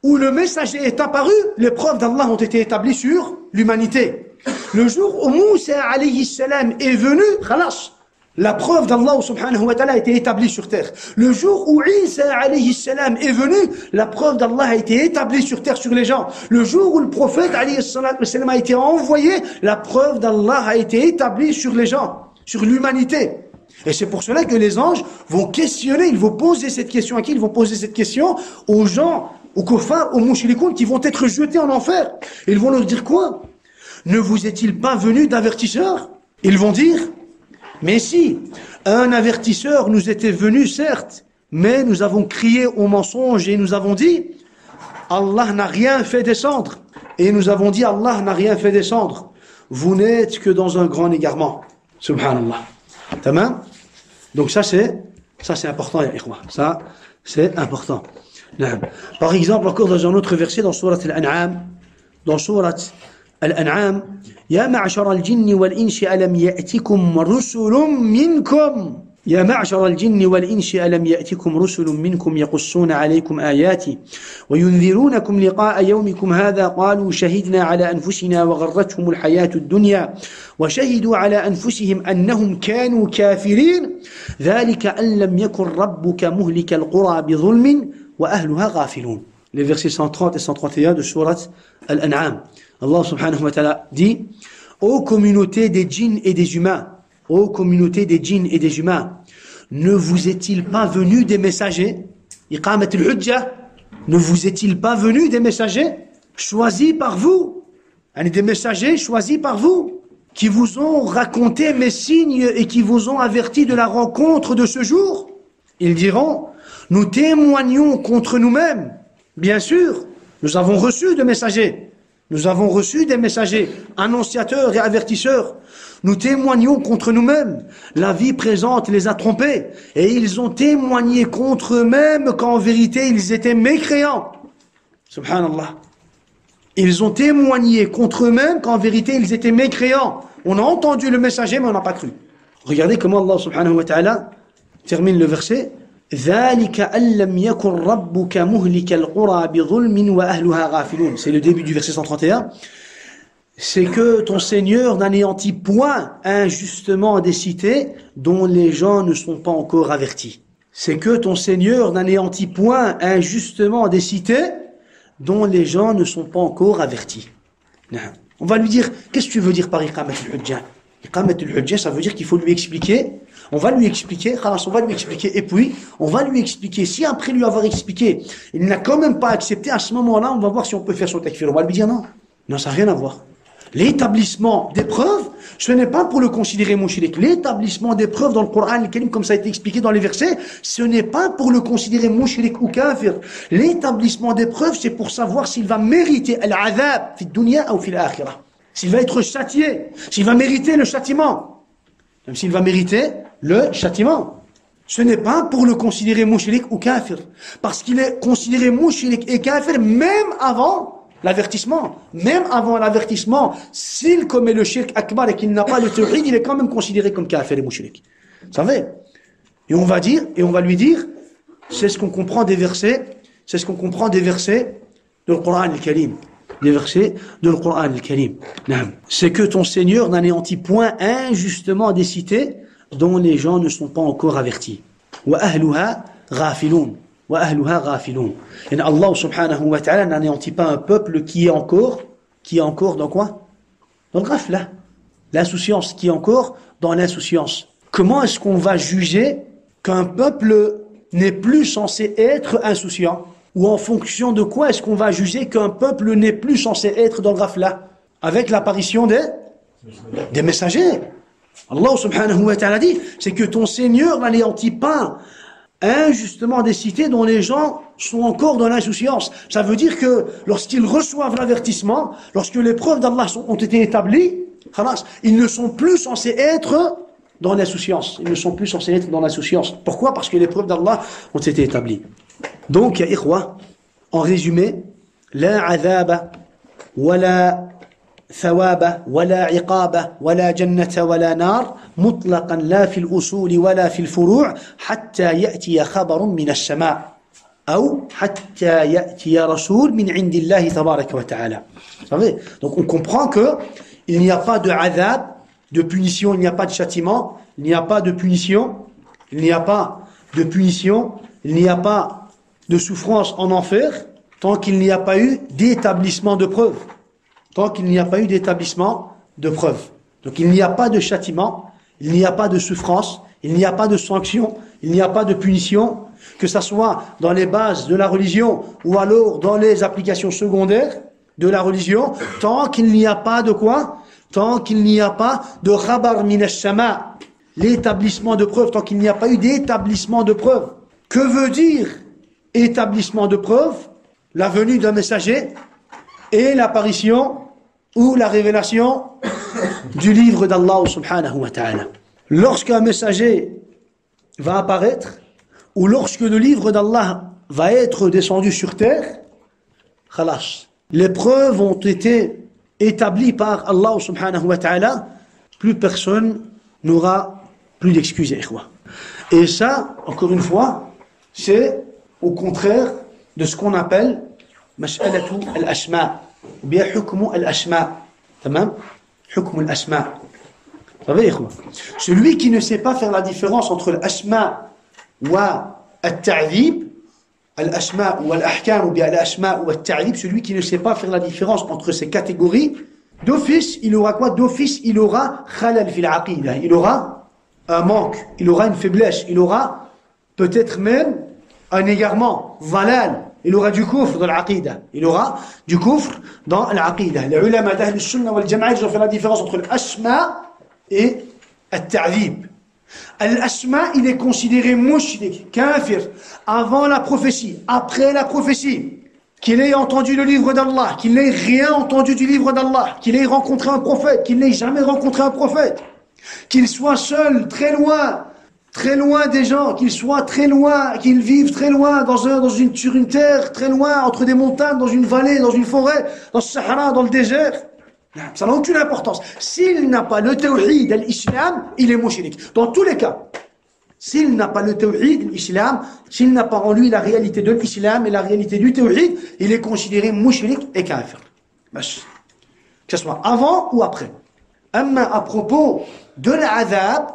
où le messager est apparu, les preuves d'Allah ont été établies sur l'humanité. Le jour où Moussa alayhi salam est venu, khalas, la preuve d'Allah subhanahu wa ta'ala a été établie sur terre. Le jour où Isa alayhi salam est venu, la preuve d'Allah a été établie sur terre, sur les gens. Le jour où le prophète alayhi salam a été envoyé, la preuve d'Allah a été établie sur les gens, sur l'humanité. Et c'est pour cela que les anges vont questionner, ils vont poser cette question à qui? Ils vont poser cette question aux gens, aux kuffars, aux mushrikoun qui vont être jetés en enfer. Ils vont leur dire quoi? Ne vous est-il pas venu d'avertisseurs? Ils vont dire, mais si, un avertisseur nous était venu, certes, mais nous avons crié au mensonge et nous avons dit, Allah n'a rien fait descendre. Et nous avons dit, Allah n'a rien fait descendre. Vous n'êtes que dans un grand égarement. Subhanallah. Tamam? Donc ça c'est important, ya ikhwa. Ça, c'est important. Par exemple, encore dans un autre verset, dans Surat Al-An'am, dans Surat Al-An'am, يا معشر الجن والإنس ألم يأتكم رسل منكم يا معشر الجن والإنس ألم يأتكم رسل منكم يقصون عليكم آياتي وينذرونكم لقاء يومكم هذا قالوا شهدنا على أنفسنا وغرتهم الحياة الدنيا وشهدوا على أنفسهم أنهم كانوا كافرين ذلك أن لم يكن ربك مهلك القرى بظلم وأهلها غافلون. Les versets 130 et 131 de Surat Al-An'am. Allah subhanahu wa ta'ala dit, ô communauté des djinns et des humains, ô communauté des djinns et des humains, ne vous est-il pas venu des messagers? Iqamat al-hujja, ne vous est-il pas venu des messagers choisis par vous? Des messagers choisis par vous, qui vous ont raconté mes signes et qui vous ont averti de la rencontre de ce jour? Ils diront, nous témoignons contre nous-mêmes. Bien sûr, nous avons reçu de messagers. Nous avons reçu des messagers, annonciateurs et avertisseurs. Nous témoignons contre nous-mêmes. La vie présente les a trompés. Et ils ont témoigné contre eux-mêmes qu'en vérité ils étaient mécréants. Subhanallah. Ils ont témoigné contre eux-mêmes qu'en vérité ils étaient mécréants. On a entendu le messager mais on n'a pas cru. Regardez comment Allah subhanahu wa ta'ala termine le verset. ذلك أن لم يكن ربك مهلك القرى بظلم وأهلها غافلون. C'est le début du verset 131. c'est que ton Seigneur n'anéantit point injustement des cités dont les gens ne sont pas encore avertis. C'est que ton Seigneur n'anéantit point injustement des cités dont les gens ne sont pas encore avertis. On va lui dire, qu'est-ce que tu veux dire par Iqamat al-Hujja? Iqamat al-Hujja, ça veut dire qu'il faut lui expliquer. On va lui expliquer, et puis on va lui expliquer. Si après lui avoir expliqué, il n'a quand même pas accepté, à ce moment-là, on va voir si on peut faire son takfir. On va lui dire non, ça n'a rien à voir. L'établissement des preuves, ce n'est pas pour le considérer mushrik. L'établissement des preuves dans le Coran, comme ça a été expliqué dans les versets, ce n'est pas pour le considérer mushrik ou kafir. L'établissement des preuves, c'est pour savoir s'il va mériter al-adhab fi dunya ou fi l'akhirah. S'il va être châtié, s'il va mériter le châtiment. Même s'il va mériter le châtiment. Ce n'est pas pour le considérer mushrik ou kafir. Parce qu'il est considéré mushrik et kafir même avant l'avertissement. Même avant l'avertissement, s'il commet le shirk akbar et qu'il n'a pas le tawhid, il est quand même considéré comme kafir et mushrik. Vous savez? Et on va lui dire, c'est ce qu'on comprend des versets, de le Coran al-Karim. Des versets de le Coran al-Karim. C'est que ton Seigneur n'anéantit point injustement des cités dont les gens ne sont pas encore avertis. Wa ahluha ghafilun. Wa ahluha ghafilun. Et Allah subhanahu wa ta'ala n'anéantit pas un peuple qui est encore dans quoi? Dans le ghafla. L'insouciance, qui est encore dans l'insouciance. Comment est-ce qu'on va juger qu'un peuple n'est plus censé être insouciant? Ou en fonction de quoi est-ce qu'on va juger qu'un peuple n'est plus censé être dans le ghafla? Avec l'apparition des messagers. Allah subhanahu wa ta'ala dit, c'est que ton Seigneur n'anéantit pas injustement des cités dont les gens sont encore dans l'insouciance. Ça veut dire que lorsqu'ils reçoivent l'avertissement, lorsque les preuves d'Allah ont été établies, ils ne sont plus censés être dans l'insouciance. Ils ne sont plus censés être dans l'insouciance. Pourquoi? Parce que les preuves d'Allah ont été établies. Donc, ya ikhwa, en résumé, la azaba, wala ثواب ولا عقاب ولا جنة ولا نار مطلقا لا في الأصول ولا في الفروع حتى يأتي خبر من السماء أو حتى يأتي رسول من عند الله تبارك وتعالى. Vous savez, donc on comprend que il n'y a pas de azab, de punition, il n'y a pas de châtiment, il n'y a pas de punition, il n'y a pas de punition, il n'y a pas de souffrance en enfer tant qu'il n'y a pas eu d'établissement de preuves. Tant qu'il n'y a pas eu d'établissement de preuves. Donc il n'y a pas de châtiment, il n'y a pas de souffrance, il n'y a pas de sanction, il n'y a pas de punition, que ça soit dans les bases de la religion ou alors dans les applications secondaires de la religion, tant qu'il n'y a pas de quoi? Tant qu'il n'y a pas de khabar min ash-shama, l'établissement de preuves, tant qu'il n'y a pas eu d'établissement de preuves. Que veut dire établissement de preuves? La venue d'un messager et l'apparition ou la révélation du livre d'Allah subhanahu wa ta'ala. Lorsqu'un messager va apparaître, ou lorsque le livre d'Allah va être descendu sur terre, khalas, les preuves ont été établies par Allah subhanahu wa ta'ala, plus personne n'aura plus d'excuses. Et ça, encore une fois, c'est au contraire de ce qu'on appelle mas'alatu al-asma, ou bien hukmu al-asma. Tamam? Hukmu al-asma. Vous savez, celui qui ne sait pas faire la différence entre l'asma wa al-ta'dhib, al-asma ou al-ahkam, ou bien al-asma ou al-ta'dhib, celui qui ne sait pas faire la différence entre ces catégories, d'office, il aura quoi? D'office, il aura khalal fil aqidah, il aura un manque, il aura une faiblesse, il aura peut-être même un égarement, valal, il aura du kufr dans l'aqidah, il aura du kufr dans l'aqidah. Les ulama d'Ahl al-Sunnah wal Jama'a, ils ont fait la différence entre l'asma et al-ta'dhib. Al-asma, il est considéré mushrik, kafir, avant la prophétie, après la prophétie. Qu'il ait entendu le livre d'Allah, qu'il n'ait rien entendu du livre d'Allah, qu'il ait rencontré un prophète, qu'il n'ait jamais rencontré un prophète, qu'il soit seul, très loin des gens, qu'il soit très loin, qu'il vive très loin sur une terre, très loin, entre des montagnes, dans une vallée, dans une forêt, dans le Sahara, dans le désert. Ça n'a aucune importance. S'il n'a pas le tawhid de l'islam, il est mushrik. Dans tous les cas. S'il n'a pas le tawhid de l'islam, s'il n'a pas en lui la réalité de l'islam et la réalité du tawhid, il est considéré mushrik et kafir. Que que ce soit avant ou après. Amma à propos de l'adhab,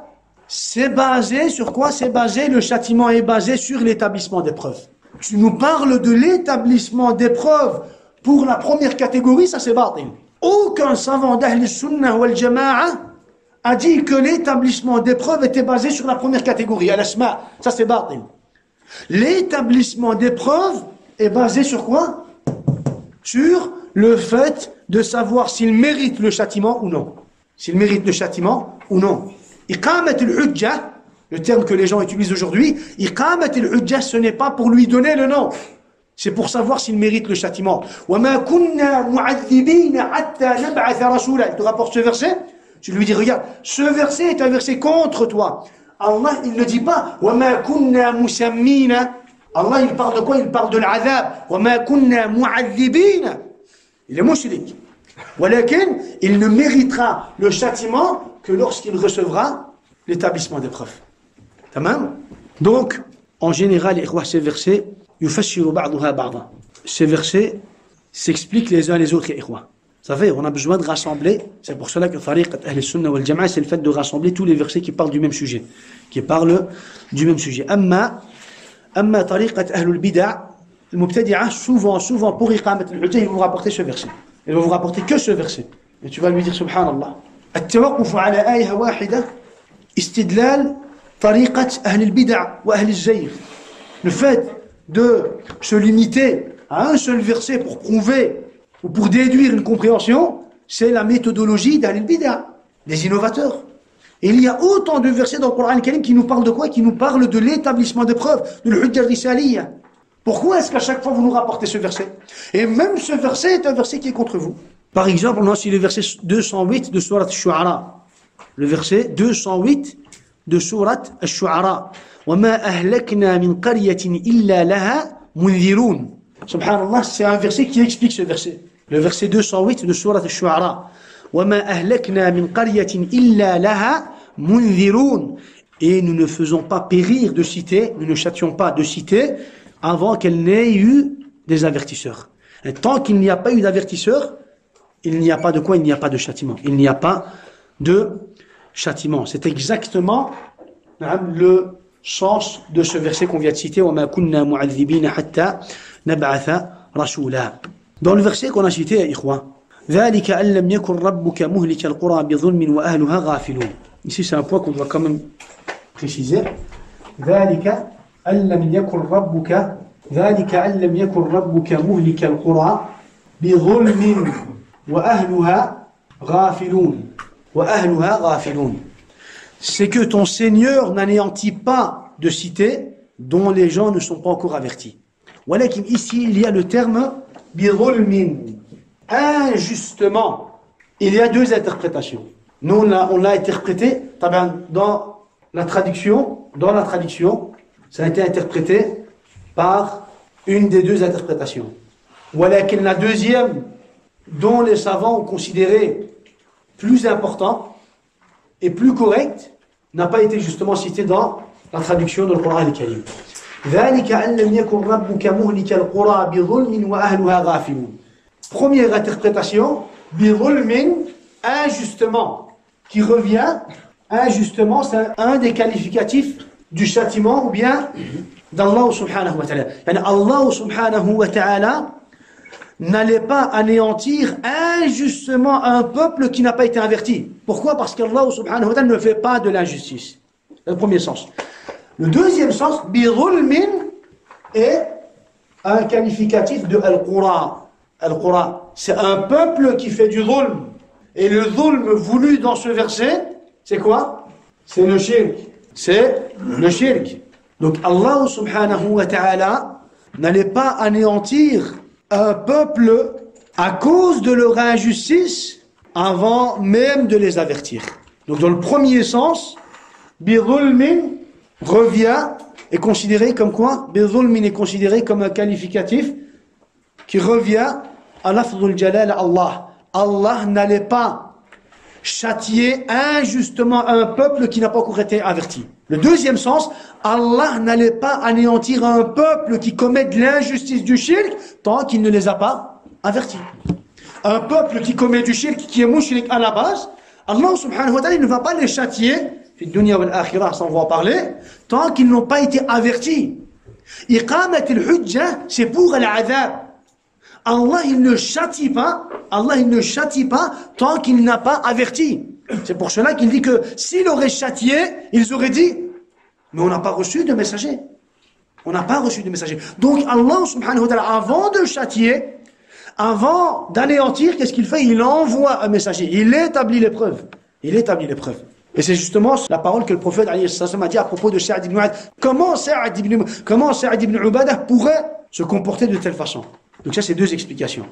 c'est basé sur quoi? C'est basé, le châtiment est basé sur l'établissement des preuves. Tu nous parles de l'établissement des preuves pour la première catégorie, ça c'est batil. Aucun savant d'Ahl Sunnah wal Jama'a a dit que l'établissement des preuves était basé sur la première catégorie, al-asma. Ça c'est batil. L'établissement des preuves est basé sur quoi? Sur le fait de savoir s'il mérite le châtiment ou non. S'il mérite le châtiment ou non. Iqamat al-hujjah, le terme que les gens utilisent aujourd'hui, iqamat al-hujjah, ce n'est pas pour lui donner le nom. C'est pour savoir s'il mérite le châtiment. وَمَا كُنَّا مُعَذِّبِينَ حَتَّى نَبْعَثَ رَسُولًا. Il te rapporte ce verset, tu lui dis, regarde, ce verset est un verset contre toi. Allah, il ne dit pas, وَمَا كُنَّا مُسَمِّينَ. Allah, il parle de quoi? Il parle de l'adhab. وَمَا كُنَّا مُعَذِّبِينَ. Il est mushrik. Walakin, il ne méritera le châtiment que lorsqu'il recevra l'établissement des preuves. Tamam? Donc, en général, ces versets, yufassiru ba'duha ba'da. Ces versets s'expliquent les uns les autres, Vous savez, on a besoin de rassembler. C'est pour cela que Tariqat Ahl Sunnah wal Jama'a, c'est le fait de rassembler tous les versets qui parlent du même sujet. Amma Tariqat Ahl Bid'a, le Mubtadi'a, souvent, pour Iqamat al-Hujjah, ils vont vous rapporter ce verset. Ils vont vous rapporter que ce verset. Et tu vas lui dire, subhanallah. التوقف على آية واحدة استدلال طريقة أهل البدع وأهل الزيغ. Le fait de se limiter à un seul verset pour prouver ou pour déduire une compréhension, c'est la méthodologie d'Ahl al-Bid'a, des innovateurs. Et il y a autant de versets dans le Coran al-Karim qui nous parlent de quoi? Qui nous parlent de l'établissement des preuves, de l'Hujja al-Risaliyya. Pourquoi est-ce qu'à chaque fois vous nous rapportez ce verset? Et même ce verset est un verset qui est contre vous. Par exemple, on a aussi le verset 208 de Surat al-Shu'ara. Le verset 208 de Surat al-Shu'ara. وَمَا أَهْلَكْنَا مِنْ قَرْيَةٍ إِلَّا لَهَا مُنذِرُونَ. Subhanallah, c'est un verset qui explique ce verset. Le verset 208 de Surat al-Shu'ara. وَمَا أَهْلَكْنَا مِنْ قَرْيَةٍ إِلَّا لَهَا مُنذِرُونَ. Et nous ne faisons pas périr de cité, nous ne châtions pas de cité avant qu'elle n'ait eu des avertisseurs. Et tant qu'il n'y a pas eu d'avertisseurs, il n'y a pas de quoi? Il n'y a pas de châtiment. Il n'y a pas de châtiment. C'est exactement le sens de ce verset qu'on vient de citer. وَمَا كُنَّا مُعَذِّبِينَ حَتَّى نَبْعَثَ رَسُولًا. Dans le verset qu'on a cité, ذَلِكَ أَن لَّمْ يَكُنْ رَبُّكَ مُهْلِكَ الْقُرَى بِظُلْمٍ وَأَهْلُهَا غَافِلُونَ. Ici, c'est un point qu'on doit quand même préciser. ذَلِكَ أَن لَّمْ يَكُنْ رَبُّكَ مُهْلِكَ الْقُرَى بِظُلْمٍ وَأَهْلُهَا غَافِلُونَ. C'est que ton Seigneur n'anéantit pas de cités dont les gens ne sont pas encore avertis. Walakin, ici, il y a le terme بِظُلْمٍ, injustement. Il y a deux interprétations. Nous, on l'a interprété dans la traduction, ça a été interprété par une des deux interprétations. Walakin, la deuxième, dont les savants ont considéré plus important et plus correct, n'a pas été justement cité dans la traduction de le Coran al-Karim. ذَلِكَ أَن لَّمْ يَكُنْ رَبُّكَ مُهْلِكَ الْقُرَى بِظُلْمٍ وَأَهْلُهَا غَافِلُونَ. Première interprétation, بِظُلْمٍ, injustement, qui revient, injustement, c'est un des qualificatifs du châtiment ou bien d'Allah subhanahu wa ta'ala. Allah subhanahu wa ta'ala n'allait pas anéantir injustement un peuple qui n'a pas été averti. Pourquoi? Parce qu'Allah subhanahu wa ta'ala ne fait pas de l'injustice. C'est le premier sens. Le deuxième sens, bi-zulmin, est un qualificatif de al-qura. Al-qura, c'est un peuple qui fait du zulm. Et le zulm voulu dans ce verset, c'est quoi? C'est le shirk. C'est le shirk. Donc Allah subhanahu wa ta'ala n'allait pas anéantir un peuple à cause de leur injustice avant même de les avertir. Donc dans le premier sens, bi-zulmin revient est considéré comme quoi? Bi-zulmin est considéré comme un qualificatif qui revient à lafzul jalal Allah. Allah n'allait pas châtier injustement un peuple qui n'a pas encore été averti. Le deuxième sens, Allah n'allait pas anéantir un peuple qui commet de l'injustice du shirk tant qu'il ne les a pas avertis. un peuple qui commet du shirk, qui est mushrik à la base, Allah subhanahu wa ta'ala il ne va pas les châtier, dunya wal akhirah, ça on va en parler, tant qu'ils n'ont pas été avertis. Iqamat al-hujja, c'est pour l'adab. Allah il ne châtie pas, tant qu'il n'a pas averti. C'est pour cela qu'il dit que s'il aurait châtié, ils auraient dit, mais on n'a pas reçu de messager. Donc Allah subhanahu wa ta'ala, avant de châtier, avant d'anéantir, qu'est-ce qu'il fait? Il envoie un messager. Il établit l'épreuve. Et c'est justement la parole que le prophète a dit à propos de Sa'd ibn Mu'adh. Comment Sa'd ibn Ubadah pourrait se comporter de telle façon? Donc ça, c'est deux explications.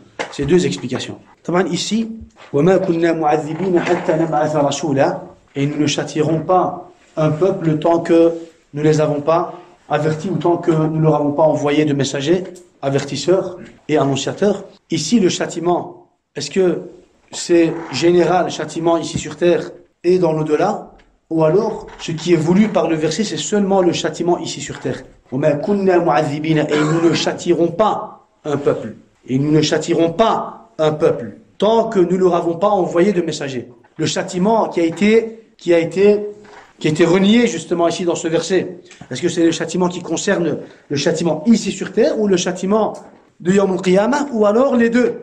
Ici, وَمَا كُنَّا مُعَذِّبِينَ حَتَّى نَبْعَثَ رَسُولًا, et nous ne châtierons pas un peuple tant que nous ne les avons pas avertis ou tant que nous ne leur avons pas envoyé de messagers, avertisseurs et annonciateurs. Ici, le châtiment, est-ce que c'est général, châtiment ici sur terre et dans l'au-delà, ou alors ce qui est voulu par le verset, c'est seulement le châtiment ici sur terre? وَمَا كُنَّا مُعَذِّبِينَ, et nous ne châtierons pas un peuple. Tant que nous ne leur avons pas envoyé de messagers. Le châtiment qui a été renié justement ici dans ce verset. Est-ce que c'est le châtiment qui concerne le châtiment ici sur terre ou le châtiment de Yawm al-Qiyamah, ou alors les deux?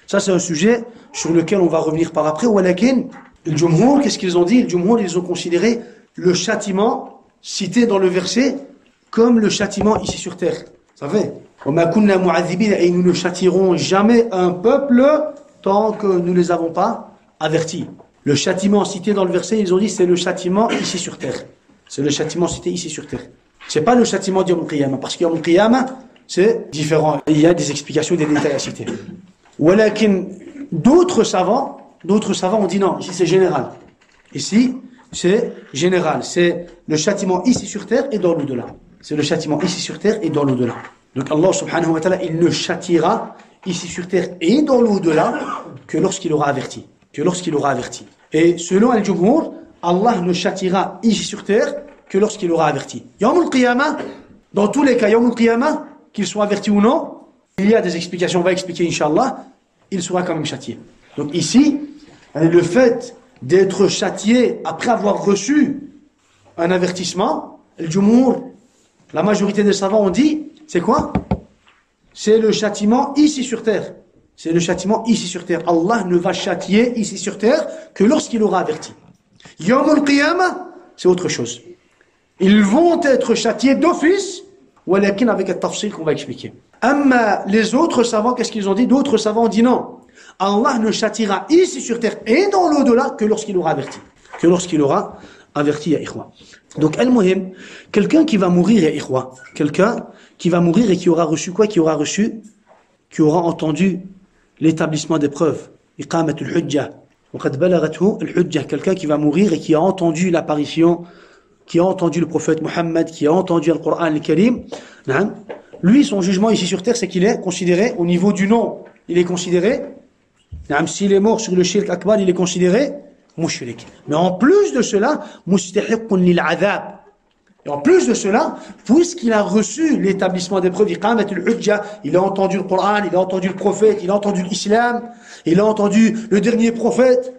Ça, c'est un sujet sur lequel on va revenir par après. Walakin, le Jumhur, qu'est-ce qu'ils ont dit? Le Jumhur, ils ont considéré le châtiment cité dans le verset comme le châtiment ici sur terre. Vous savez, et nous ne châtierons jamais un peuple tant que nous ne les avons pas avertis. Le châtiment cité dans le verset, ils ont dit, c'est le châtiment ici sur terre. C'est pas le châtiment d'Yawm al-Qiyamah, parce que Yawm al-Qiyamah, c'est différent. Il y a des explications, des détails à citer. Walakin, d'autres savants ont dit non, ici c'est général. C'est le châtiment ici sur terre et dans l'au-delà. Donc Allah subhanahu wa ta'ala, il ne châtiera ici sur terre et dans l'au-delà que lorsqu'il aura averti. Et selon Al-Jumhur, Allah ne châtiera ici sur terre que lorsqu'il aura averti. Yawm al-Qiyamah, dans tous les cas, Yawm al-Qiyamah, qu'il soit averti ou non, il y a des explications, on va expliquer Inch'Allah, il sera quand même châtié. Donc ici, le fait d'être châtié après avoir reçu un avertissement, Al-Jumhur, la majorité des savants ont dit, c'est quoi? C'est le châtiment ici sur terre. Allah ne va châtier ici sur terre que lorsqu'il aura averti. Yawm al-Qiyamah, c'est autre chose. Ils vont être châtiés d'office, walakin avec un tafsil qu'on va expliquer. Amma les autres savants, qu'est-ce qu'ils ont dit? D'autres savants ont dit non. Allah ne châtiera ici sur terre et dans l'au-delà que lorsqu'il aura averti, ya ikhwa. Donc, al-muhim, quelqu'un qui va mourir, ya ikhwa, et qui aura reçu quoi? Qui aura entendu l'établissement des preuves. Iqamat al-hujja. وقد بلغته الحجة. Quelqu'un qui va mourir et qui a entendu l'apparition, qui a entendu le prophète Mohammed, qui a entendu le Coran al-Karim. Lui, son jugement ici sur terre, c'est qu'il est considéré, au niveau du nom, il est considéré, s'il est mort sur le shirk akbar, il est considéré mushrik. Mais en plus de cela, mustahiqqun lil adhab. Et en plus de cela, puisqu'il a reçu l'établissement des preuves, iqamat al-hujja, il a entendu le Coran, il a entendu le prophète, il a entendu l'islam, il a entendu le dernier prophète,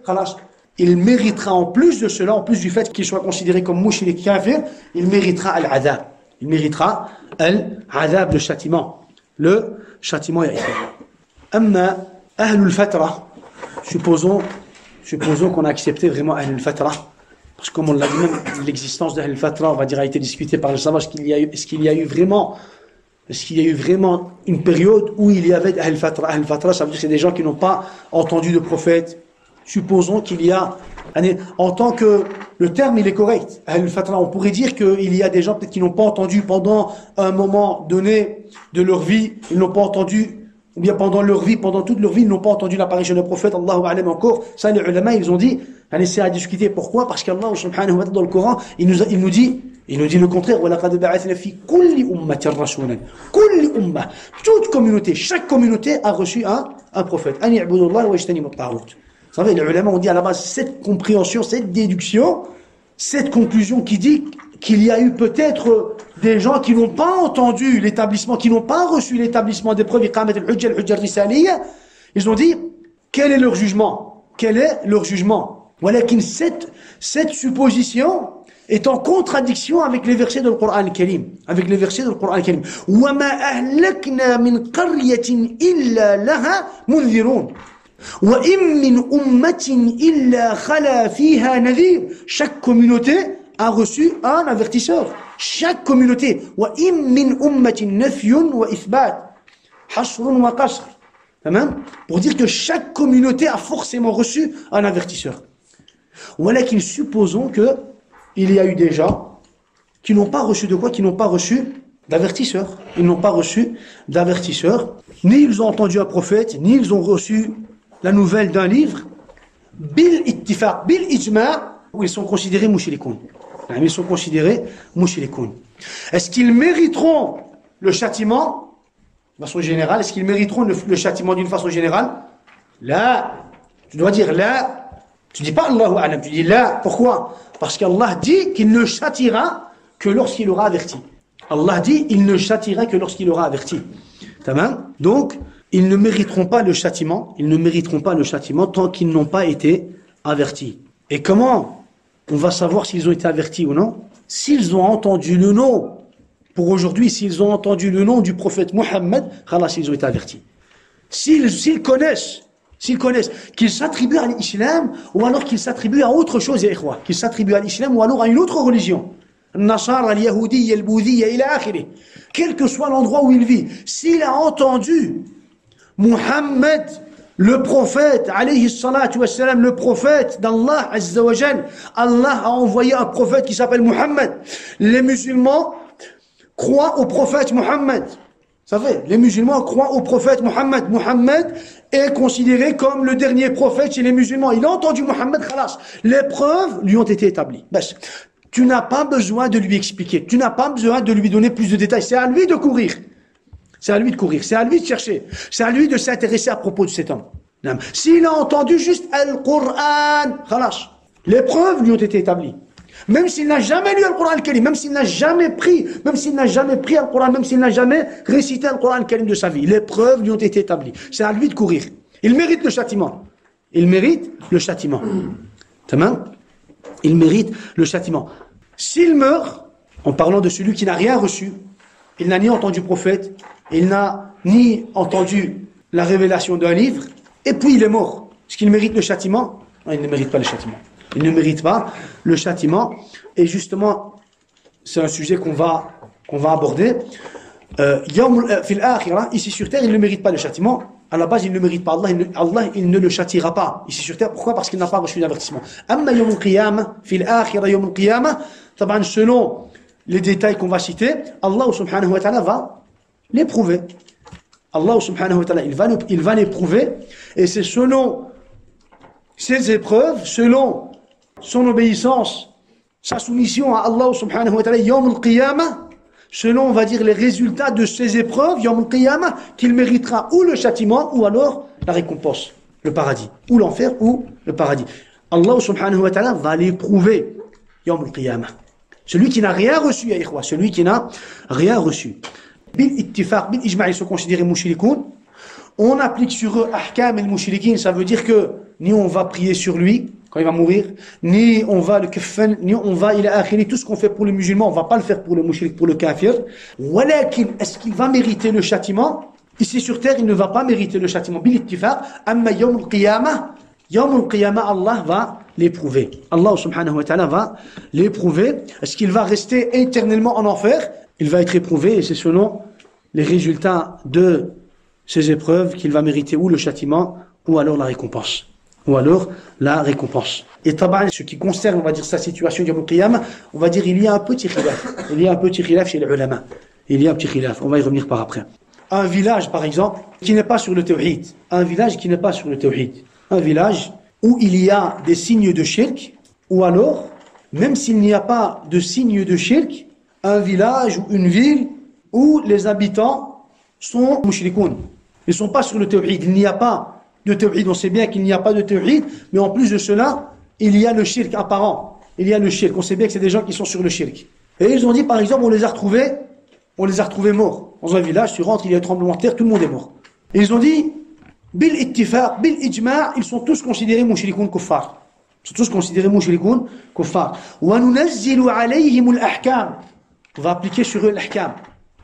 il méritera en plus de cela, en plus du fait qu'il soit considéré comme mushrik kafir, il méritera al-adhab. Le châtiment. Le châtiment, ya ikhwan. Amma ahlul fatra, supposons qu'on a accepté vraiment ahlul fatra, parce que comme on l'a dit, même l'existence d'Ahl al-Fatra, on va dire, a été discutée par le savant. Est-ce qu'il y a eu vraiment une période où il y avait Ahl al-Fatra? Ahl al-Fatra, ça veut dire que c'est des gens qui n'ont pas entendu de prophète. Supposons qu'il y a, en tant que, le terme il est correct, Ahl al-Fatra, on pourrait dire qu'il y a des gens peut-être qui n'ont pas entendu pendant un moment donné de leur vie, ils n'ont pas entendu, ou bien pendant toute leur vie, ils n'ont pas entendu l'apparition du prophète, Allahu a'lam encore. Ça, les ulama, ils ont dit, c'est à discuter. Pourquoi? Parce qu'Allah subhanahu wa ta'ala dans le Coran, il nous dit le contraire. Toute communauté, chaque communauté a reçu un prophète. Vous savez, les ulama ont dit à la base cette compréhension, cette déduction, cette conclusion qui dit qu'il y a eu peut-être des gens qui n'ont pas entendu l'établissement, qui n'ont pas reçu l'établissement des preuves, ils ont dit, quel est leur jugement? Quel est leur jugement? Voilà qu'une cette supposition est en contradiction avec les versets du Coran al-Karim. Avec les versets du Coran al-Karim. وَمَا أَهْلَكْنَا مِنْ قَرْيَةٍ إِلَّا لَهَا مُنذِرُونَ وَإِن مِّنْ أُمَّةٍ إِلَّا خَلَا فِيهَا نَذِيرٌ. Chaque communauté a reçu un avertisseur. Chaque communauté. وَإِن مِّنْ أُمَّةٍ نَفْيٌ وَإِثْبَاتٌ حَصْرٌ وَقَصْرٌ. Pour dire que chaque communauté a forcément reçu un avertisseur. Voilà qu'ils supposons que il y a eu des gens qui n'ont pas reçu de quoi? Qui n'ont pas reçu d'avertisseur. Ils n'ont pas reçu d'avertisseur. Ni ils ont entendu un prophète, ni ils ont reçu la nouvelle d'un livre. Bil ittifaq, bil ijma', où ils sont considérés mushrikoun. Ils sont considérés mushrikoun. Est-ce qu'ils mériteront le châtiment de façon générale? Est-ce qu'ils mériteront le châtiment d'une façon générale? Là, tu dois dire là. Tu dis pas Allahu A'lam, tu dis là. Pourquoi? Parce qu'Allah dit qu'il ne châtira que lorsqu'il aura averti. Allah dit il ne châtira que lorsqu'il aura averti. Donc, ils ne mériteront pas le châtiment. Ils ne mériteront pas le châtiment tant qu'ils n'ont pas été avertis. Et comment on va savoir s'ils ont été avertis ou non? S'ils ont entendu le nom, pour aujourd'hui, s'ils ont entendu le nom du prophète Mohammed, khalas, ils ont été avertis. S'ils connaissent qu'ils s'attribuent à l'islam ou alors qu'ils s'attribuent à autre chose, qu'ils s'attribuent à l'islam ou alors à une autre religion. Nasara, al-Yahoudi, al-Boudhi, ila akhiri. Quel que soit l'endroit où il vit, s'il a entendu Muhammad, le prophète, alayhi salatu wassalam, le prophète d'Allah, azza wa jal, Allah a envoyé un prophète qui s'appelle Muhammad. Les musulmans croient au prophète Muhammad. Ça fait, les musulmans croient au prophète Muhammad. Muhammad est considéré comme le dernier prophète chez les musulmans. Il a entendu Muhammad, khalas. Les preuves lui ont été établies. Bas. Tu n'as pas besoin de lui expliquer. Tu n'as pas besoin de lui donner plus de détails. C'est à lui de courir. C'est à lui de courir. C'est à lui de chercher. C'est à lui de s'intéresser à propos de cet homme. S'il a entendu juste Al-Qur'an, khalas. Les preuves lui ont été établies. Même s'il n'a jamais lu le Coran al-Karim, même s'il n'a jamais pris Al-Coran, même s'il n'a jamais récité le Coran al-Karim de sa vie, les preuves lui ont été établies. C'est à lui de courir. Il mérite le châtiment. Il mérite le châtiment. Il mérite le châtiment. S'il meurt, en parlant de celui qui n'a rien reçu, il n'a ni entendu prophète, il n'a ni entendu la révélation d'un livre, et puis il est mort. Est-ce qu'il mérite le châtiment? Non, il ne mérite pas le châtiment. Il ne mérite pas le châtiment. Et justement, c'est un sujet qu'on va aborder. Ici sur terre, il ne mérite pas le châtiment. À la base, il ne mérite pas. Allah, il ne le châtira pas ici sur terre. Pourquoi? Parce qu'il n'a pas reçu d'avertissement. Amma yawm al-qiyamah, fil akhirah yawm al-qiyamah, selon les détails qu'on va citer, Allah subhanahu wa ta'ala va l'éprouver. Allah subhanahu wa ta'ala, il va l'éprouver. Et c'est selon ces épreuves, selon son obéissance, sa soumission à Allah subhanahu wa ta'ala, yawm al-qiyamah, selon, on va dire, les résultats de ces épreuves, yawm al-qiyamah, qu'il méritera ou le châtiment, ou alors la récompense, le paradis, ou l'enfer, ou le paradis. Allah subhanahu wa ta'ala va l'éprouver, yawm al-qiyamah. Celui qui n'a rien reçu, ya ikhwa, celui qui n'a rien reçu. Bil ittifaq, bil ijma', ils sont considérés mushrikoun. On applique sur eux ahkam al-mushrikin, ça veut dire que ni on va prier sur lui quand il va mourir, ni on va le kafan, ni on va ila akhiri, tout ce qu'on fait pour les musulmans, on va pas le faire pour le mushrik, pour le kafir. Walakin, est-ce qu'il va mériter le châtiment? Ici sur terre, il ne va pas mériter le châtiment. Bil ittifaq, amma yawm al-qiyamah, Allah va l'éprouver. Allah subhanahu wa ta'ala va l'éprouver. Est-ce qu'il va rester éternellement en enfer? Il va être éprouvé et c'est selon les résultats de ces épreuves qu'il va mériter ou le châtiment ou alors la récompense. Et taban, ce qui concerne, on va dire, sa situation du Qiyamah, on va dire, il y a un petit khilaf chez les ulama. Il y a un petit khilaf, on va y revenir par après. Un village, par exemple, qui n'est pas sur le tawhid. Un village où il y a des signes de shirk, ou alors, même s'il n'y a pas de signes de shirk, un village ou une ville où les habitants sont mushrikoun. Ils ne sont pas sur le tawhid. Il n'y a pas de tawhid. On sait bien qu'il n'y a pas de tawhid, mais en plus de cela, il y a le shirk apparent. Il y a le shirk. On sait bien que c'est des gens qui sont sur le shirk. Et ils ont dit, par exemple, on les a retrouvés morts. Dans un village, tu rentres, il y a un tremblement de terre, tout le monde est mort. Et ils ont dit, bil ittifaq, bil ijma', ils sont tous considérés mushrikoun kuffar. Ils sont tous considérés mushrikoun kuffar. Wa nunazzilu alayhim al-ahkam. On va appliquer sur eux l'ahkam.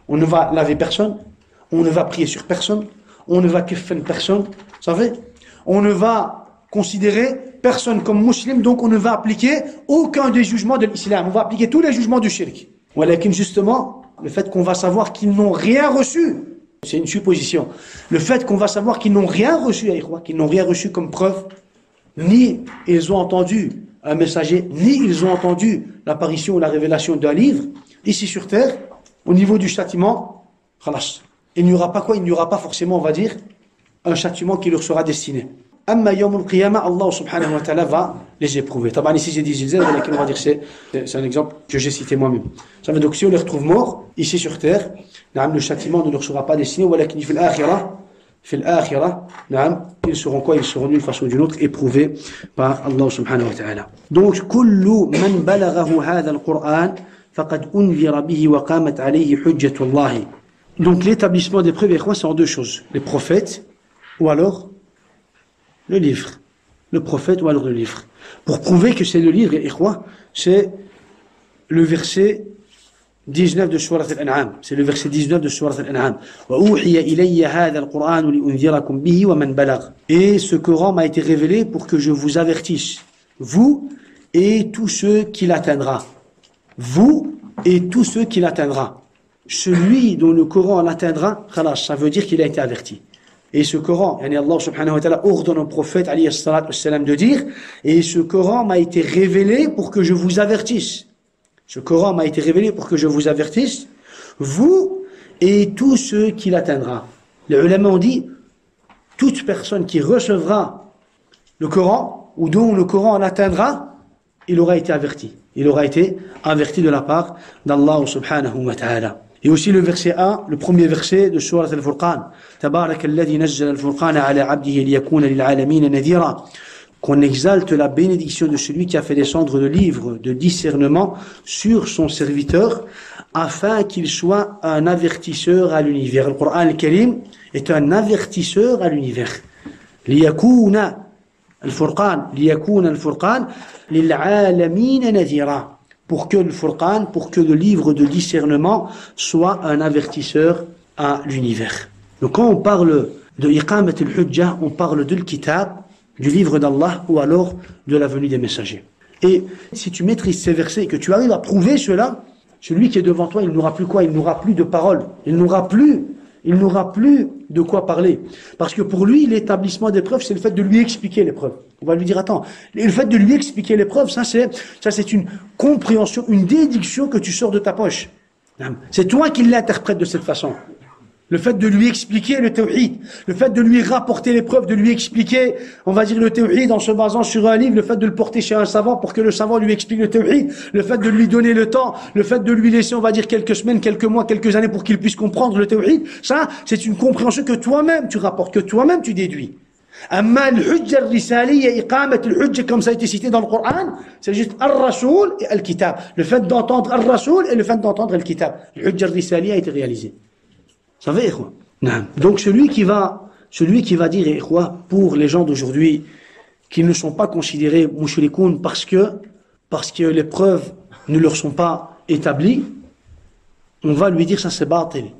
On ne va laver personne, on ne va prier sur personne, on ne va kafan personne, vous savez? On ne va considérer personne comme musulman, donc on ne va appliquer aucun des jugements de l'islam. On va appliquer tous les jugements du shirk. Voilà, justement, le fait qu'on va savoir qu'ils n'ont rien reçu, c'est une supposition. Le fait qu'on va savoir qu'ils n'ont rien reçu, qu'ils n'ont rien reçu comme preuve, ni ils ont entendu un messager, ni ils ont entendu l'apparition ou la révélation d'un livre, ici sur terre, au niveau du châtiment, khalas. Il n'y aura pas quoi? Il n'y aura pas forcément, on va dire, un châtiment qui leur sera destiné. Amma yawm al-qiyamah, Allah subhanahu wa ta'ala va les éprouver. Taban ici j'ai dit zilzal, mais on va dire c'est un exemple que j'ai cité moi-même. Ça veut dire que si on les retrouve morts, ici sur terre, le châtiment ne leur sera pas destiné, walakin fil akhirah, ils seront quoi? Ils seront d'une façon ou d'une autre éprouvés par Allah subhanahu wa ta'ala. Donc, kullu man balaghahu hadha al-Qur'an, faqad unzira bihi wa qamat alayhi hujjatullah. Donc, l'établissement des preuves, c'est en deux choses. Les prophètes, ou alors le livre. Le prophète ou alors le livre. Pour prouver que c'est le livre, c'est le verset 19 de Surat Al-An'am. C'est le verset 19 de Surat Al-An'am. Et ce Coran m'a été révélé pour que je vous avertisse, vous et tous ceux qui l'atteindra. Vous et tous ceux qui l'atteindra. Celui dont le Coran l'atteindra, ça veut dire qu'il a été averti. Et ce Coran, Allah subhanahu wa ta'ala ordonne au prophète alayhi salatu wassalam de dire, et ce Coran m'a été révélé pour que je vous avertisse. Ce Coran m'a été révélé pour que je vous avertisse, vous et tous ceux qui l'atteindra. Les ulama ont dit, toute personne qui recevra le Coran, ou dont le Coran l'atteindra, il aura été averti. Il aura été averti de la part d'Allah subhanahu wa ta'ala. Et aussi le verset 1, le premier verset de Surat Al-Furqan. Tabarak alladhi nazzala al-Furqana ala abdihi liyakuna lil alamin nadhira. Qu'on exalte la bénédiction de celui qui a fait descendre le livre de discernement sur son serviteur, afin qu'il soit un avertisseur à l'univers. Le Coran al-Karim est un avertisseur à l'univers. Liyakuna al-Furqan lil alamin nadhira. Pour que le Furqan, pour que le livre de discernement soit un avertisseur à l'univers. Donc quand on parle de Iqamat al-Hujjah, on parle de l'Kitab, du livre d'Allah, ou alors de la venue des messagers. Et si tu maîtrises ces versets et que tu arrives à prouver cela, celui qui est devant toi, il n'aura plus quoi? Il n'aura plus de parole. Il n'aura plus de quoi parler. Parce que pour lui, l'établissement des preuves, c'est le fait de lui expliquer les preuves. On va lui dire, attends, le fait de lui expliquer les preuves, ça c'est une compréhension, une déduction que tu sors de ta poche. C'est toi qui l'interprètes de cette façon. Le fait de lui expliquer le tawhid, le fait de lui rapporter les preuves, de lui expliquer, on va dire le tawhid en se basant sur un livre, le fait de le porter chez un savant pour que le savant lui explique le tawhid, le fait de lui donner le temps, le fait de lui laisser, on va dire, quelques semaines, quelques mois, quelques années pour qu'il puisse comprendre le tawhid, ça, c'est une compréhension que toi-même tu rapportes, que toi-même tu déduis. Amma al-hujja al-risaliya, iqamat al-hujja, comme ça a été cité dans le Coran, c'est juste al-rasoul et al-kitab. Le fait d'entendre al-rasoul et le fait d'entendre al-kitab. Al-hujja al-risaliya a été réalisé. Vous savez, donc celui qui va dire, pour les gens d'aujourd'hui, qu'ils ne sont pas considérés mushrikoun parce que les preuves ne leur sont pas établies, on va lui dire ça c'est batil.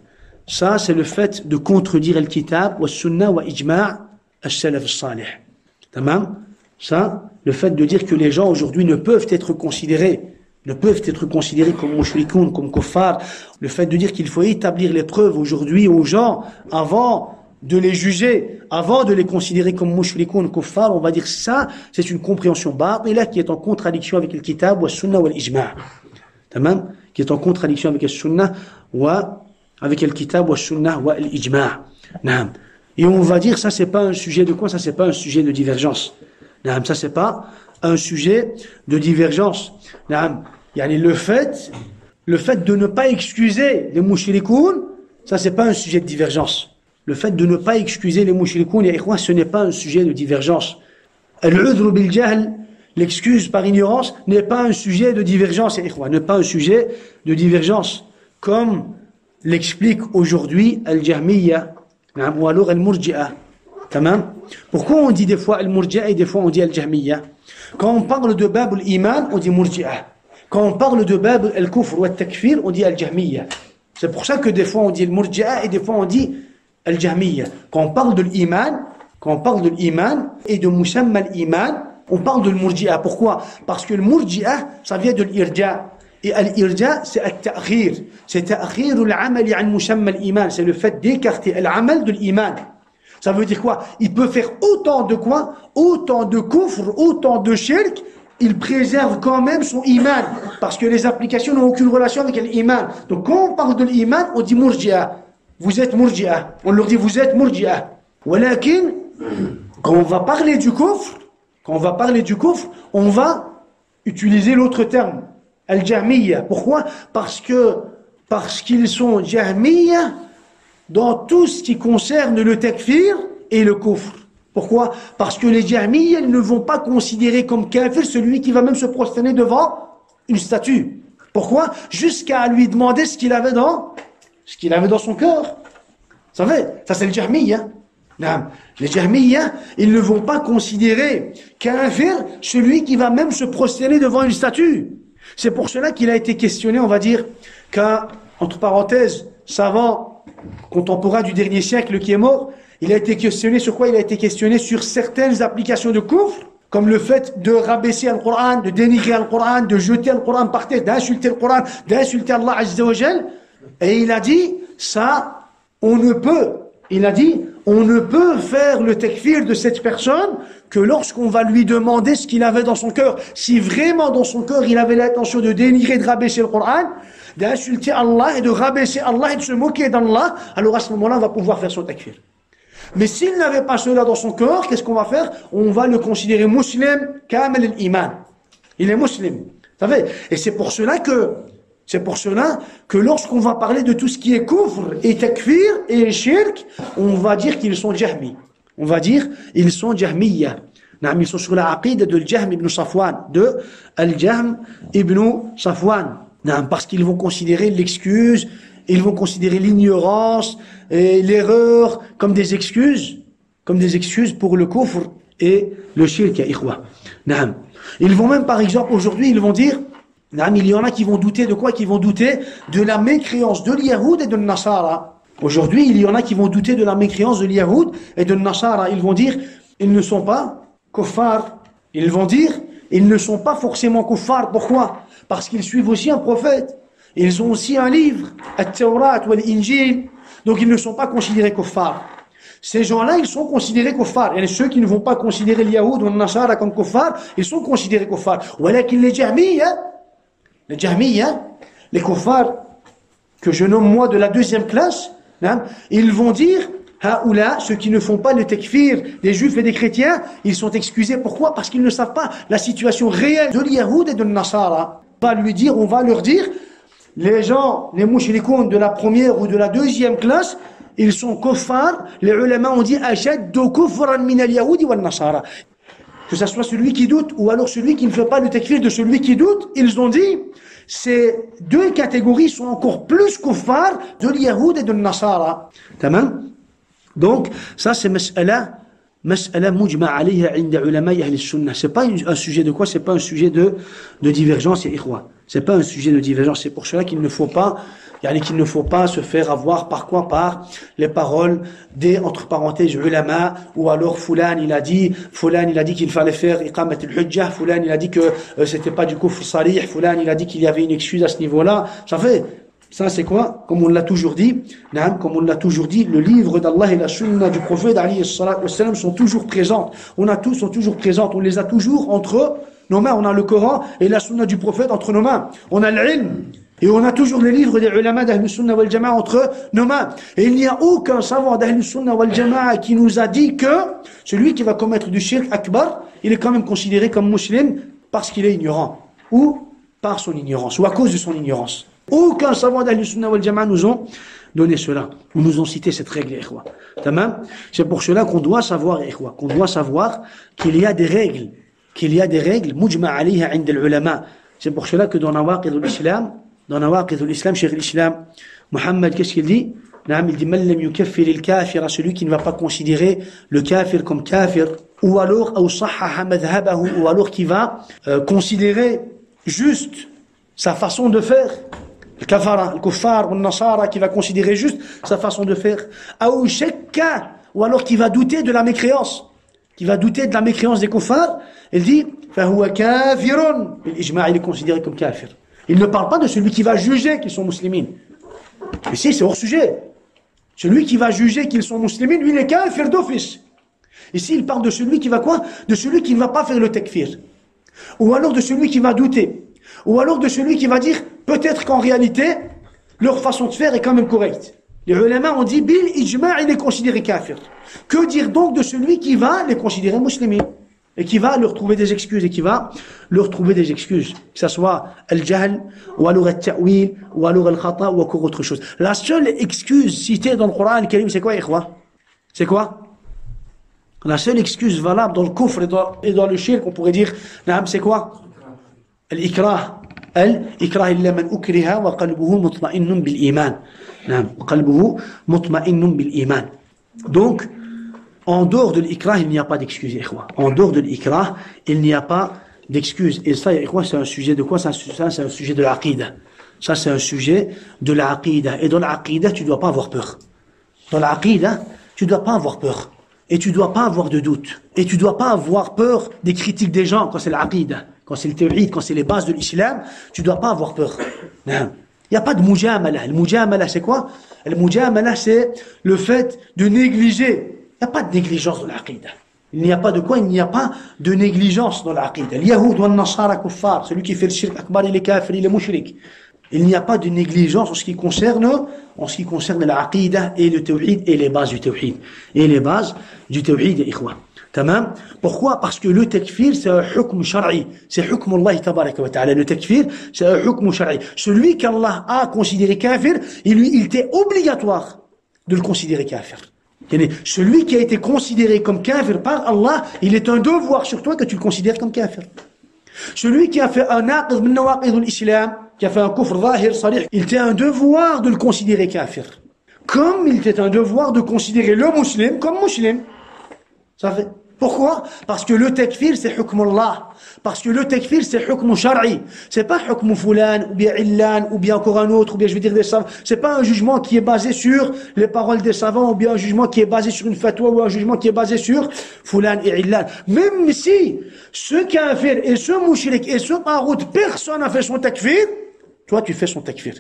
Ça c'est le fait de contredire le kitab wa sunnah wa ijma' al-salaf al-salih. Tamam? Ça, le fait de dire que les gens aujourd'hui ne peuvent être considérés comme mushrikoun, comme kuffar, le fait de dire qu'il faut établir les preuves aujourd'hui aux gens avant de les juger, avant de les considérer comme mushrikoun, kuffar, on va dire ça, c'est une compréhension batila qui est en contradiction avec le kitab wa sunnah wa l'ijma'. Tamam? Qui est en contradiction avec le sunnah avec le kitab wa sunnah wa l'ijma'. Et on va dire ça c'est pas un sujet de quoi? Ça c'est pas un sujet de divergence. Ça c'est pas un sujet de divergence. Le fait de ne pas excuser les mushrikoun, ça c'est pas un sujet de divergence. Le fait de ne pas excuser les mushrikoun, ce n'est pas un sujet de divergence. Al-udhru bil jahl l'excuse par ignorance n'est pas un sujet de divergence, n'est pas un sujet de divergence, comme l'explique aujourd'hui Al-Jahmiyya, ou alors Al-Murji'a. Pourquoi on dit des fois Al-Murji'a et des fois on dit Al-Jahmiyya? Quand on parle de Bab al-Iman, on dit Murji'a. Quand on parle de Bab al-Kufr ou al-Takfir, on dit Al-Jahmiyya. C'est pour ça que des fois on dit Al-Murji'a et des fois on dit Al-Jahmiyya. Quand on parle de l'iman et de Musamma al-Iman, on parle de Murji'a. Pourquoi? Parce que le Murji'a, ça vient de l'Irja. Et l'Irja, c'est al-Ta'khir. C'est Ta'khir al-Amali an Musamma al-Iman. C'est le fait d'écarter l'Amal de l'iman. Ça veut dire quoi? Il peut faire autant de quoi? Autant de kufr, autant de shirk, il préserve quand même son iman. Parce que les applications n'ont aucune relation avec l'iman. Donc quand on parle de l'iman, on dit Murji'a. Vous êtes Murji'a. On leur dit vous êtes Murji'a. Walakin, quand on va parler du kufr, on va utiliser l'autre terme, Al-Jahmiyya. Pourquoi? Parce qu'ils sont Jahmiyya dans tout ce qui concerne le takfir et le kufr. Pourquoi? Parce que les Jahmiyya ne vont pas considérer comme kafir celui qui va même se prosterner devant une statue. Pourquoi? Jusqu'à lui demander ce qu'il avait dans son cœur. Vous savez, ça c'est le Jahmiyya. Les Jahmiyya, ils ne vont pas considérer kafir celui qui va même se prosterner devant une statue. C'est pour cela qu'il a été questionné, on va dire, qu'un, entre parenthèses, savant contemporain du dernier siècle qui est mort, il a été questionné sur quoi? Il a été questionné sur certaines applications de kufr, comme le fait de rabaisser le Coran, de dénigrer le Coran, de jeter le Coran par terre, d'insulter le Coran, d'insulter Allah Azza wa Jal. Et il a dit, ça, on ne peut faire le takfir de cette personne que lorsqu'on va lui demander ce qu'il avait dans son cœur. Si vraiment dans son cœur il avait l'intention de dénigrer, de rabaisser le Coran, d'insulter Allah et de rabaisser Allah et de se moquer d'Allah, alors à ce moment-là on va pouvoir faire son takfir. Mais s'il n'avait pas cela dans son cœur, qu'est-ce qu'on va faire? On va le considérer musulman, kamel al-iman. Il est musulman. Vous savez? Et c'est pour cela que lorsqu'on va parler de tout ce qui est kufr et takfir et shirk, on va dire qu'ils sont jahmi. On va dire ils sont jahmiyya. Ils sont sur la aqida de Al-Jahm ibn Safwan, de Al-Jahm ibn Safwan. Parce qu'ils vont considérer l'excuse, ils vont considérer l'ignorance et l'erreur comme des excuses pour le kufr et le shirk, ya ikhwa. Ils vont même, par exemple, aujourd'hui, ils vont dire, il y en a qui vont douter de quoi? Qui vont douter de la mécréance de l'Yahoud et de Nasara. Aujourd'hui, il y en a qui vont douter de la mécréance de l'Yahoud et de Nasara. Ils vont dire, ils ne sont pas kuffar. Ils vont dire, ils ne sont pas forcément kuffar. Pourquoi? Parce qu'ils suivent aussi un prophète. Ils ont aussi un livre, At-Tawrat ou Al-Injil. Donc ils ne sont pas considérés kuffar. Ces gens-là, ils sont considérés kuffar. Et ceux qui ne vont pas considérer les Yahoud ou les Nasara comme kuffar, ils sont considérés kuffar. Walakin les Jahmiyya, les kuffar que je nomme moi de la deuxième classe, ils vont dire, Haoula, ceux qui ne font pas le takfir des juifs et des chrétiens, ils sont excusés. Pourquoi? Parce qu'ils ne savent pas la situation réelle de l'Yahoud et de Nasara. On va leur dire, les gens, les mouchrikoun de la première ou de la deuxième classe, ils sont kuffar. Les ulama ont dit, ashaddu kufran min al-Yahoudi wal Nasara. Que ce soit celui qui doute ou alors celui qui ne fait pas le takfir de celui qui doute, ils ont dit, ces deux catégories sont encore plus kuffar de l'Yahoud et de Nasara. Tamam? Donc, ça c'est mas'ala mujma' alayha 'inda ulama ahli sunnah. C'est pas un sujet de quoi? C'est pas un sujet de divergence, ya ikhwa. C'est pas un sujet de divergence. C'est pour cela qu'il ne faut pas se faire avoir par quoi? Par les paroles des, entre parenthèses, ulama, ou alors Fulan il a dit qu'il fallait faire iqamat al-hujjah, Fulan il a dit que c'était pas du kufr sarih, Fulan il a dit qu'il y avait une excuse à ce niveau-là. Ça c'est quoi? Comme on l'a toujours dit, le livre d'Allah et la sunna du prophète alayhi salatu wassalam sont toujours présentes. Sont toujours présentes. On les a toujours entre nos mains. On a le Coran et la sunna du prophète entre nos mains. On a l'ilm. Et on a toujours les livres des ulama d'Ahl Sunnah wal Jama'a entre nos mains. Et il n'y a aucun savant d'Ahl Sunnah wal Jama'a qui nous a dit que celui qui va commettre du shirk akbar, il est quand même considéré comme musulman parce qu'il est ignorant. Ou par son ignorance. Ou à cause de son ignorance. Aucun savant d'Ahl Sunnah wal Jama'a nous ont donné cela. Ou nous ont cité cette règle, ikhwa. Tamam? C'est pour cela qu'on doit savoir, ikhwa, qu'il y a des règles qu'il y a des règles mujma' alayha 'inda al-ulama. C'est pour cela que dans Nawaqid al-Islam, Cheikh al-Islam Mohammed, qu'est-ce qu'il dit? Il dit man lam yukaffir al-kafir, celui qui ne va pas considérer le kafir comme kafir, ou alors ou sahhaha madhhabahu, ou alors qui va considérer juste sa façon de faire. Le kafara, le kuffar, le nasara, qui va considérer juste sa façon de faire. Ou shakka, ou alors qui va douter de la mécréance. Qui va douter de la mécréance des kuffars. Il dit, fahuwa kafirun. L'ijma' il est considéré comme kafir. Il ne parle pas de celui qui va juger qu'ils sont musulmans. Ici, c'est hors sujet. Celui qui va juger qu'ils sont musulmans, lui, il est kafir d'office. Ici, il parle de celui qui va quoi? De celui qui ne va pas faire le takfir. Ou alors de celui qui va douter. Ou alors de celui qui va dire, peut-être qu'en réalité, leur façon de faire est quand même correcte. Les ulama ont dit, bil ijma' il est considéré kafir. Que dire donc de celui qui va les considérer musulmans? Et qui va leur trouver des excuses, que ce soit al-jahl, ou alors al-ta'wil, ou alors al-khata, ou encore autre chose. La seule excuse citée dans le Coran al-Karim, c'est quoi, ikhwa? C'est quoi? La seule excuse valable dans le kufr et dans le shirk, on pourrait dire, c'est quoi? Al-ikrah illa man ukriha wa qalbuhu mutma'innun bil iman. Qalbuhu mutma'innun bil iman. Donc, en dehors de l'ikrah, il n'y a pas d'excuse, ikhwa. En dehors de l'ikrah, il n'y a pas d'excuse. Et ça, ikhwa, c'est un sujet de quoi? Ça, c'est un sujet de l'aqida. Ça, c'est un sujet de l'aqida. Et dans l'aqida, tu dois pas avoir peur. Dans l'aqida, tu dois pas avoir peur. Et tu dois pas avoir de doute. Et tu dois pas avoir peur des critiques des gens quand c'est l'aqida. Quand c'est le tawhid, quand c'est les bases de l'islam, tu dois pas avoir peur. Il n'y a pas de mujamala. Le mujamala, c'est quoi? Le mujamala, c'est le fait de négliger. Il n'y a pas de négligence dans l'aqida. Il n'y a pas de quoi? Il n'y a pas de négligence dans l'aqida. Al-Yahoud wa al-Nasara kuffar. Celui qui fait le shirk akbar, il est kafir, il est mushrik. Il n'y a pas de négligence en ce qui concerne l'aqida et le tawhid et les bases du tawhid. Et les bases du tawhid, ikhwa. Tamam? Pourquoi? Parce que le takfir, c'est un hukm shar'i. C'est hukm Allah tabaraka wa ta'ala. Le takfir, c'est un hukm shar'i. Celui qu'Allah a considéré kafir, il était obligatoire de le considérer kafir. Celui qui a été considéré comme kafir par Allah, il est un devoir sur toi que tu le considères comme kafir. Celui qui a fait un naqid min nawaqid al-islam, qui a fait un kufr zahir, sarih, il était un devoir de le considérer kafir. Comme il était un devoir de considérer le musulman comme musulman. Ça fait. Pourquoi? Parce que le takfir, c'est hukm Allah. Parce que le takfir, c'est hukm shar'i. C'est pas hukm fulan, ou bien illan, ou bien encore un autre, ou bien je veux dire des savants. C'est pas un jugement qui est basé sur les paroles des savants, ou bien un jugement qui est basé sur une fatwa, ou un jugement qui est basé sur fulan et illan. Même si ce kafir et ce mushrik et ce tarout, personne n'a fait son takfir, toi tu fais son takfir.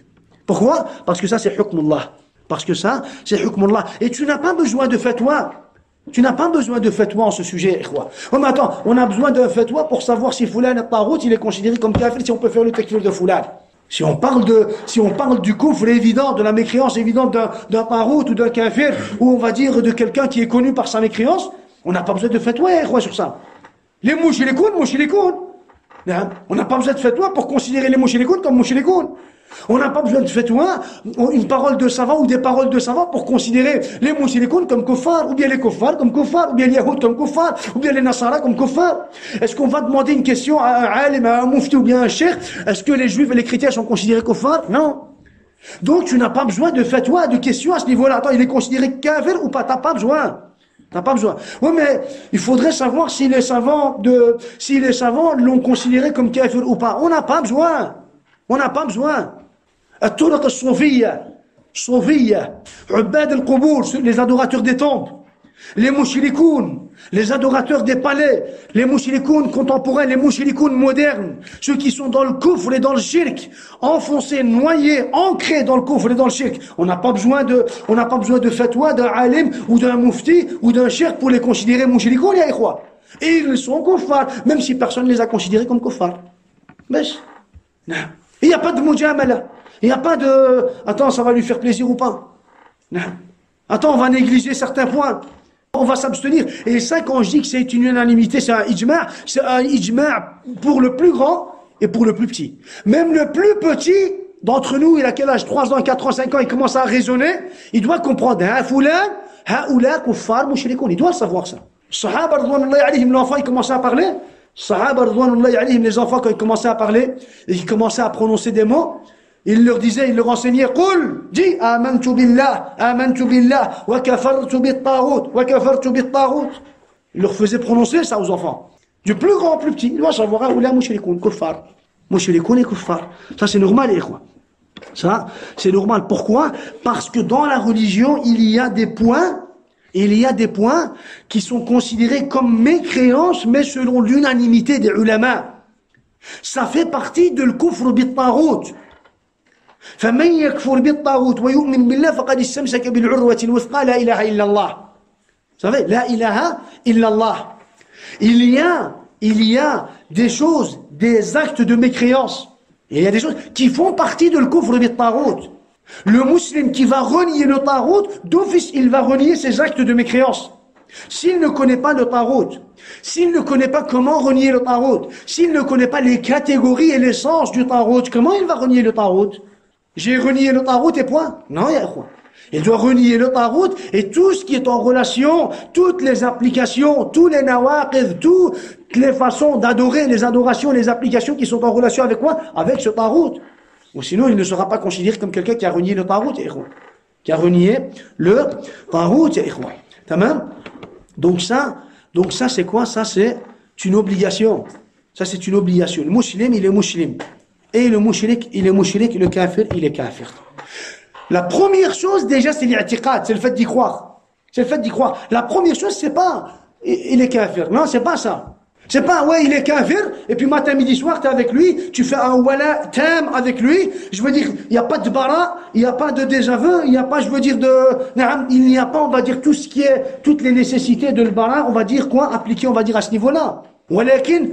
Pourquoi? Parce que ça c'est hukm Allah. Parce que ça c'est hukm Allah. Et tu n'as pas besoin de fatwa. Tu n'as pas besoin de fatwa en ce sujet, ikhwa. Oh, mais attends, on a besoin d'un fatwa pour savoir si Foulan et Tarout, il est considéré comme kafir, si on peut faire le takfir de Foulan. Si on parle du kufr évident, de la mécréance évidente d'un Tarout ou d'un kafir, ou on va dire de quelqu'un qui est connu par sa mécréance, on n'a pas besoin de fatwa, ikhwa, sur ça. Les mouchilikoun. On n'a pas besoin de fatwa pour considérer les mouchilikoun comme mouchilikoun. On n'a pas besoin de fatwa, une parole de savant ou des paroles de savant pour considérer les mouchilikoun comme kuffar, ou bien les kuffar comme kuffar, ou bien les yahoud comme kuffar, ou bien les nasara comme kuffar. Est-ce qu'on va demander une question à un alim, à un mufti ou bien à un cheikh? Est-ce que les juifs et les chrétiens sont considérés kuffar? Non. Donc tu n'as pas besoin de fatwa, de questions à ce niveau-là. Attends, il est considéré kafir ou pas? T'as pas besoin. T'as pas besoin. Oui, mais il faudrait savoir si les savants l'ont considéré comme kafir ou pas. On n'a pas besoin. On n'a pas besoin. الطرق الصوفية عباد القبور, les adorateurs des temples, les mouchilikoun, les adorateurs des palais, les mouchilikoun contemporains, les mouchilikoun modernes, ceux qui sont dans le kufr et dans le shirk, enfoncés, noyés, ancrés dans le kufr et dans le shirk. On n'a pas besoin de fatwa d'un alim ou d'un mufti ou d'un cheikh pour les considérer mouchilikoun, ya ikhwa. Et ils sont kuffar, même si personne ne les a considérés comme kuffar. Mais, non. Il n'y a pas de mujamala. Il n'y a pas de « Attends, ça va lui faire plaisir ou pas ?» Non. Attends, on va négliger certains points. On va s'abstenir. Et ça, quand je dis que c'est une unanimité, c'est un ijma' pour le plus grand et pour le plus petit. Même le plus petit d'entre nous, il a quel âge? 3 ans, 4 ans, 5 ans, il commence à raisonner. Il doit comprendre. « Ha fulan, ha'ula kuffar mushrikoun » Il doit savoir ça. Sahaba, l'enfant, il commence à parler. Sahaba, radouanullahi alayhim, les enfants, quand ils commençaient à parler, et qu'ils commençaient à prononcer des mots, il leur disait, il leur enseignait, Qul, dis, amantu billah, wa kafartu bit-taghut, wa kafartu bit-taghut. Il leur faisait prononcer ça aux enfants. Du plus grand au plus petit. Il doit savoir, ou la mushrikoun, kuffar. Mushrikoun et kuffar. Ça, c'est normal, les ikhwa. Ça, c'est normal. Pourquoi? Parce que dans la religion, il y a des points qui sont considérés comme mécréances, mais selon l'unanimité des ulama. Ça fait partie de l'kufr bit-taghut. فمن يكفر بالطاغوت ويؤمن بالله فقد استمسك بالعروة الوثقى لا إله إلا الله. Vous savez, la ilaha illallah. Il y a des choses, des actes de mécréance. Et il y a des choses qui font partie de l'kufr bit-taghut. Le musulman qui va renier le taghut, d'office, il va renier ses actes de mécréance. S'il ne connaît pas le taghut, s'il ne connaît pas comment renier le taghut, s'il ne connaît pas les catégories et l'essence du taghut, comment il va renier le taghut? J'ai renié le taghut et point? Non, ya ikhwan. Il doit renier le taghut et tout ce qui est en relation, toutes les applications, tous les nawaqid, toutes les façons d'adorer, les adorations, les applications qui sont en relation avec quoi? Avec ce taghut. Ou sinon, il ne sera pas considéré comme quelqu'un qui a renié le taghut, ya ikhwan. Qui a renié le taghut, ya ikhwan. Tamam? Donc ça, c'est quoi? Ça, c'est une obligation. Ça, c'est une obligation. Le musulman, il est musulman. Et le mushrik, il est mushrik, le kafir, il est kafir. La première chose, déjà, c'est l'i'tiqad, c'est le fait d'y croire. C'est le fait d'y croire. La première chose, c'est pas, il est kafir. Non, c'est pas ça. C'est pas, ouais, il est kafir, et puis matin, midi, soir, t'es avec lui, tu fais un wala tam avec lui. Je veux dire, il n'y a pas de bara, il n'y a pas de désaveu, il n'y a pas, je veux dire, il n'y a pas, on va dire, tout ce qui est, toutes les nécessités de le bara, on va dire quoi, appliqué, on va dire, à ce niveau-là. Walakin,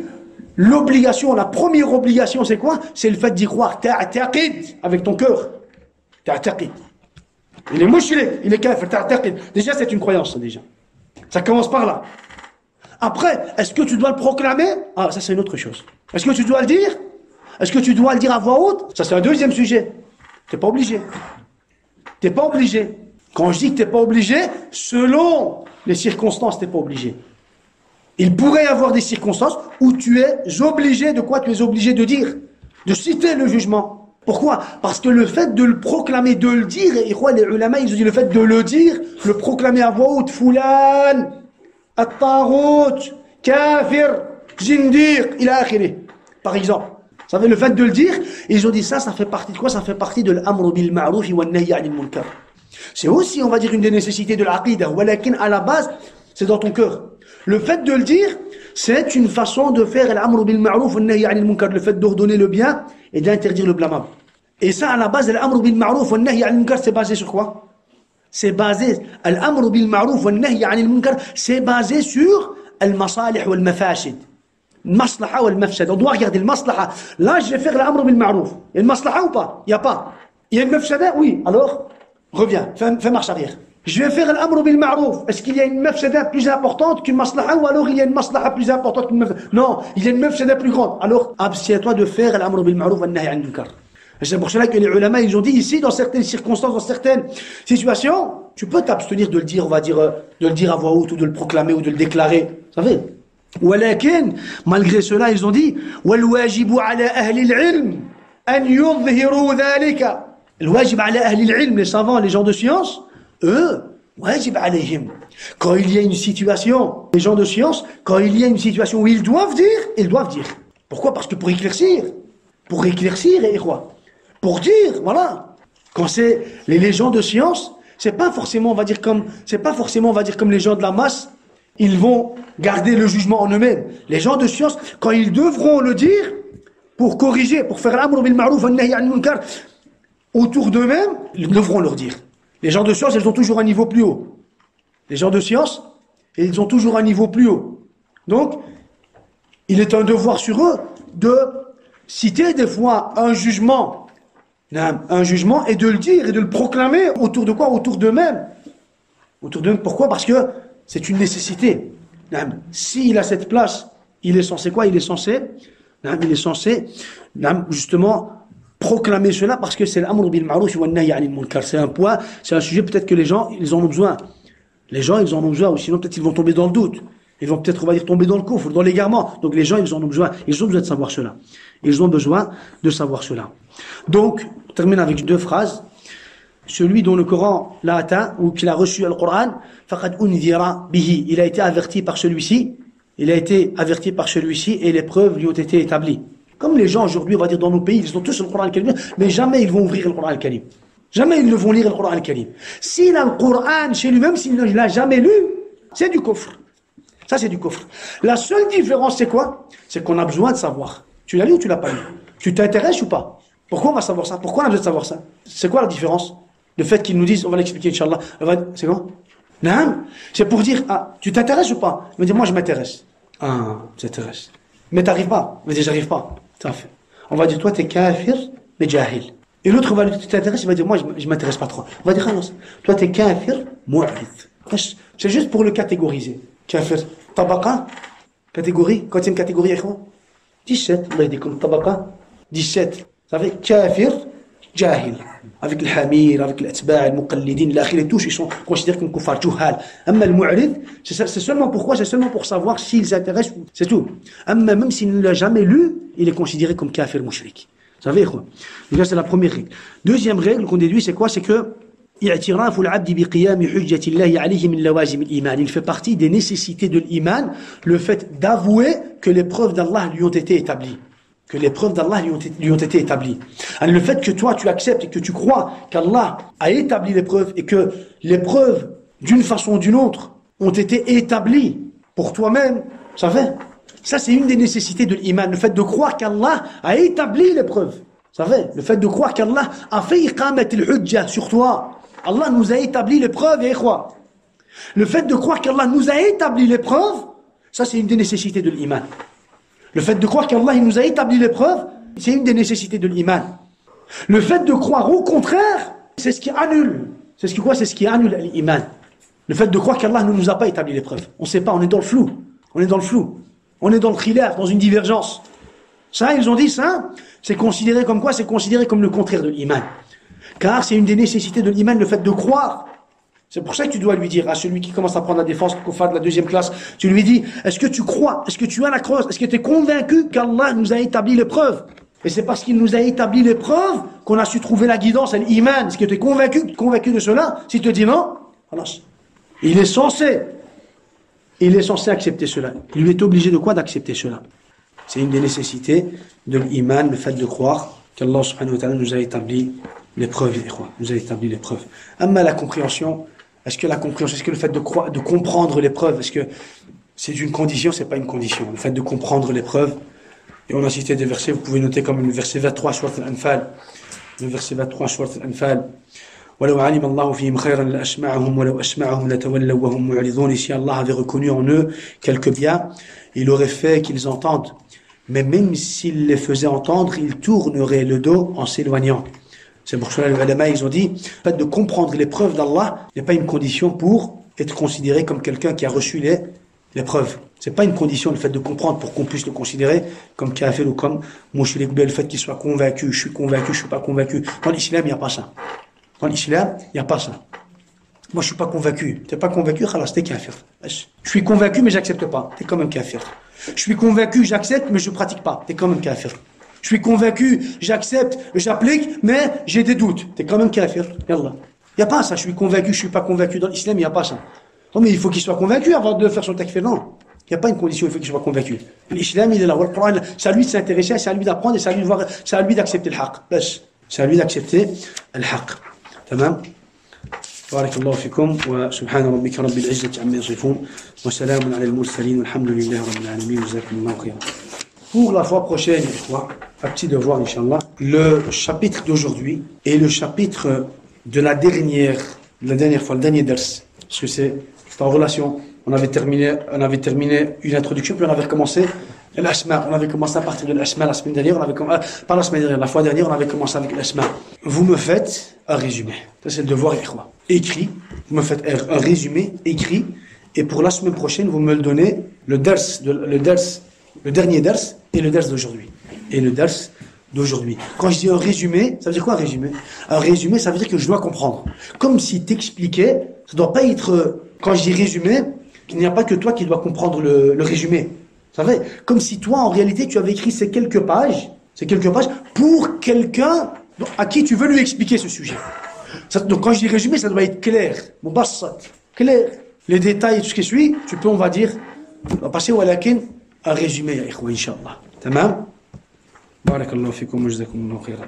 l'obligation, la première obligation, c'est quoi? C'est le fait d'y croire. Ta'taqid, avec ton cœur. Ta'taqid. Il est mushrik, il est kafir, ta'taqid. Déjà, c'est une croyance, déjà. Ça commence par là. Après, est-ce que tu dois le proclamer? Ah, ça, c'est une autre chose. Est-ce que tu dois le dire? Est-ce que tu dois le dire à voix haute? Ça, c'est un deuxième sujet. T'es pas obligé. T'es pas obligé. Quand je dis que t'es pas obligé, selon les circonstances, t'es pas obligé. Il pourrait y avoir des circonstances où tu es obligé de quoi? Tu es obligé de dire, de citer le jugement. Pourquoi? Parce que le fait de le proclamer, de le dire, et les ulama, ils ont dit le fait de le dire, le proclamer à voix haute, Foulan, At-Taghut, Kafir, Zindiq, ila akhiri. Par exemple. Ça veut le fait de le dire, ils ont dit ça fait partie de quoi? Ça fait partie de l'amru bil ma'ruf wa nahy 'anil munkar. C'est aussi, on va dire, une des nécessités de l'aqida. Walakin, à la base, c'est dans ton cœur. Le fait de le dire, c'est une façon de faire l'amr bil ma'ruf wa nahy 'anil munkar, le fait d'ordonner le bien et d'interdire le blâmable. Et ça, à la base, l'amr bil ma'ruf wa nahy 'anil munkar, c'est basé sur quoi? C'est basé, l'amr bil ma'ruf wa nahy 'anil munkar, c'est basé sur al-masalih wal mafasid. Maslaha wal mafsad. On doit regarder le maslaha. Là, je vais faire l'amr bil ma'ruf. Il y a une maslaha ou pas? Il n'y a pas. Il y a une mafsada? Oui. Alors, reviens, fais marche arrière. Je vais faire l'amr bil ma'ruf. Est-ce qu'il y a une mafsada plus importante qu'une maslaha ou alors il y a une maslaha plus importante qu'une mafsada? Non, il y a une mafsada plus grande. Alors, abstiens-toi de faire l'amr bil ma'ruf wa nahy 'anil munkar. C'est pour cela que les ulama, ils ont dit ici, dans certaines circonstances, dans certaines situations, tu peux t'abstenir de le dire, on va dire, de le dire à voix haute ou de le proclamer ou de le déclarer. Vous savez? ولكن malgré cela ils ont dit والواجب على أهل العلم أن يظهروا ذلك. الواجب على أهل العلم, les savants, les gens de science, eux, واجب عليهم. Quand il y a une situation, les gens de science, quand il y a une situation où ils doivent dire. Pourquoi? Parce que pour éclaircir, et quoi? Pour dire, voilà. Quand c'est les gens de science, c'est pas forcément, on va dire comme les gens de la masse. Ils vont garder le jugement en eux-mêmes. Les gens de science, quand ils devront le dire, pour corriger, pour faire l'amr bil ma'ruf wa nahy 'anil munkar autour d'eux-mêmes, ils devront leur dire. Les gens de science, ils ont toujours un niveau plus haut. Les gens de science, ils ont toujours un niveau plus haut. Donc, il est un devoir sur eux de citer des fois un jugement et de le dire et de le proclamer autour de quoi? Autour d'eux-mêmes. Pourquoi? Parce que c'est une nécessité. S'il a cette place, il est censé quoi? Il est censé justement proclamer cela parce que c'est l'amr bil ma'ruf wa nahy 'anil munkar. C'est un point, c'est un sujet peut-être que les gens, ils en ont besoin. Les gens, ils en ont besoin, ou sinon peut-être ils vont tomber dans le doute. Ils vont peut-être, on va dire, tomber dans le coffre, dans l'égarement. Donc les gens, ils ont besoin de savoir cela. Ils ont besoin de savoir cela. Donc, on termine avec 2 phrases. Celui dont le Coran l'a atteint, ou qu'il a reçu le Coran, faqad unzira bihi. Il a été averti par celui-ci. Il a été averti par celui-ci et les preuves lui ont été établies. Comme les gens aujourd'hui, on va dire, dans nos pays, ils ont tous le Coran al-Karim, mais jamais ils vont ouvrir le Coran al-Karim. Jamais ils ne vont lire le Coran al-Karim. S'il a le Coran chez lui-même, s'il ne l'a jamais lu, c'est du coffre. Ça, c'est du coffre. La seule différence, c'est quoi? C'est qu'on a besoin de savoir. Tu l'as lu ou tu l'as pas lu? Tu t'intéresses ou pas? Pourquoi on va savoir ça? Pourquoi on a besoin de savoir ça? C'est quoi la différence? Le fait qu'ils nous disent, on va l'expliquer, Inch'Allah. C'est quoi? Non. C'est pour dire, ah, tu t'intéresses ou pas? Il va dire, moi, je m'intéresse. Ah, tu t'intéresses. Mais t'arrives pas. Il va dire, j'arrive pas. Ça fait. On va dire, toi, t'es kafir, mais jahil. Et l'autre va dire, tu t'intéresses, il va dire, moi, je m'intéresse pas trop. On va dire, ah non, toi, t'es kafir, mu'rid. C'est juste pour le catégoriser. Kafir, tabaqa, catégorie, quantième catégorie, 17, Allah dit comme tabaqa, 17. Ça fait kafir, jahil. Avec le hamir, avec l'atba', le muqallidin, l'akhir et tous, ils sont considérés comme kuffar, juhal. Amma le mu'rid, c'est seulement pourquoi? C'est seulement pour savoir s'ils s'intéressent, c'est tout. Amma même s'il ne l'a jamais lu, il est considéré comme kafir mushrik. Vous savez quoi? Donc ça, c'est la première règle. Deuxième règle qu'on déduit, c'est quoi? C'est que il fait partie des nécessités de l'iman, le fait d'avouer que les preuves d'Allah lui ont été établies. Que les preuves d'Allah lui ont été établies. Le fait que toi tu acceptes et que tu crois qu'Allah a établi les preuves et que les preuves, d'une façon ou d'une autre, ont été établies pour toi-même, ça fait? Ça, c'est une des nécessités de l'iman, le fait de croire qu'Allah a établi les preuves. Ça fait? Le fait de croire qu'Allah a fait iqamat al-hujja sur toi. Allah nous a établi les preuves, et quoi? Le fait de croire qu'Allah nous a établi les preuves, ça c'est une des nécessités de l'iman. Le fait de croire qu'Allah nous a établi les preuves, c'est une des nécessités de l'iman. Le fait de croire au contraire, c'est ce qui annule. C'est ce qui quoi? C'est ce qui annule l'iman. Le fait de croire qu'Allah ne nous a pas établi les preuves. On ne sait pas, on est dans le flou. On est dans le flou. On est dans le khilaf, dans une divergence. Ça, ils ont dit ça, c'est considéré comme quoi? C'est considéré comme le contraire de l'iman. Car c'est une des nécessités de l'iman, le fait de croire. C'est pour ça que tu dois lui dire à celui qui commence à prendre la défense Kofa de la 2e classe, tu lui dis, est-ce que tu crois, est-ce que tu as la croix, est-ce que tu es convaincu qu'Allah nous a établi les preuves? Et c'est parce qu'il nous a établi les preuves qu'on a su trouver la guidance, l'iman. Est-ce que tu es convaincu de cela? S'il te dit non, alors, il est censé accepter cela. Il est obligé de quoi? D'accepter cela. C'est une des nécessités de l'iman, le fait de croire qu'Allah subhanahu wa ta'ala nous a établi les preuves, nous a établi les preuves. Amma la compréhension, est-ce que le fait de comprendre les preuves, est-ce que c'est une condition? C'est pas une condition. Le fait de comprendre les preuves, et on a cité des versets, vous pouvez noter comme le verset 23 sur Al-Anfal, le verset 23 sur Al-Anfal. وَلَوْ عَلِمَ اللَّهُ فِيهِمْ خَيْرًا لَأَسْمَعَهُمْ وَلَوْ أَسْمَعَهُمْ لَتَوَلَّوْا وَهُمْ مُعْرِضُونَ. Et si Allah avait reconnu en eux quelques biens, il aurait fait qu'ils entendent. Mais même s'il les faisait entendre, ils tourneraient le dos en s'éloignant. C'est pour cela que les ulama, ils ont dit, le fait de comprendre les preuves d'Allah n'est pas une condition pour être considéré comme quelqu'un qui a reçu les preuves. C'est pas une condition, le fait de comprendre pour qu'on puisse le considérer comme kafir ou comme mushrik, le fait qu'il soit convaincu, je suis convaincu, je suis pas convaincu. Dans l'islam, il n'y a pas ça. Dans l'islam, il n'y a pas ça. Moi, je suis pas convaincu. T'es pas convaincu, khalas, t'es kafir. Je suis convaincu, mais j'accepte pas. T'es quand même kafir. Je suis convaincu, j'accepte, mais je pratique pas. T'es quand même kafir. Je suis convaincu, j'accepte, j'applique, mais j'ai des doutes. T'es quand même kafir. Yallah. Il n'y a pas ça. Je suis convaincu, je suis pas convaincu. Dans l'islam, il n'y a pas ça. Non, mais il faut qu'il soit convaincu avant de faire son takfir. Non. Il n'y a pas une condition, il faut qu'il soit convaincu. L'islam, il est là. Le Coran, c'est à lui de s'intéresser, c'est à lui d'apprendre et c'est à lui d'accepter le haqq. C'est à lui d'accepter le haqq. Tamam. بارك الله فيكم وسبحان ربك رب العزة عما يصفون وسلام على المرسلين والحمد لله رب العالمين وجزاكم الله خيرا. Pour la fois prochaine, un petit devoir, Inch'Allah, le chapitre d'aujourd'hui et le chapitre de la dernière fois, le dernier ders, parce que c'est en relation. On avait terminé une introduction, puis on avait recommencé l'asma. On avait commencé à partir de l'asma la semaine dernière, pas la semaine dernière, la fois dernière, on avait commencé avec l'asma. Vous me faites un résumé. Ça, c'est le devoir écrit. Vous me faites un résumé écrit, et pour la semaine prochaine, vous me le donnez, le dernier ders et le ders d'aujourd'hui. Quand je dis un résumé, ça veut dire quoi un résumé? Un résumé, ça veut dire que je dois comprendre. Comme si t'expliquais, ça doit pas être, quand je dis résumé, Il n'y a pas que toi qui dois comprendre le résumé. C'est vrai. Comme si toi, en réalité, tu avais écrit ces quelques pages pour quelqu'un à qui tu veux lui expliquer ce sujet. Donc quand je dis résumé, ça doit être clair. Mubassat. Clair. Les détails et tout ce qui suit, tu peux, on va dire, on va passer un résumé, ya ikhwa, Inch'Allah. Tamam? Barakallahu fikum wa jazakumullahu khairan.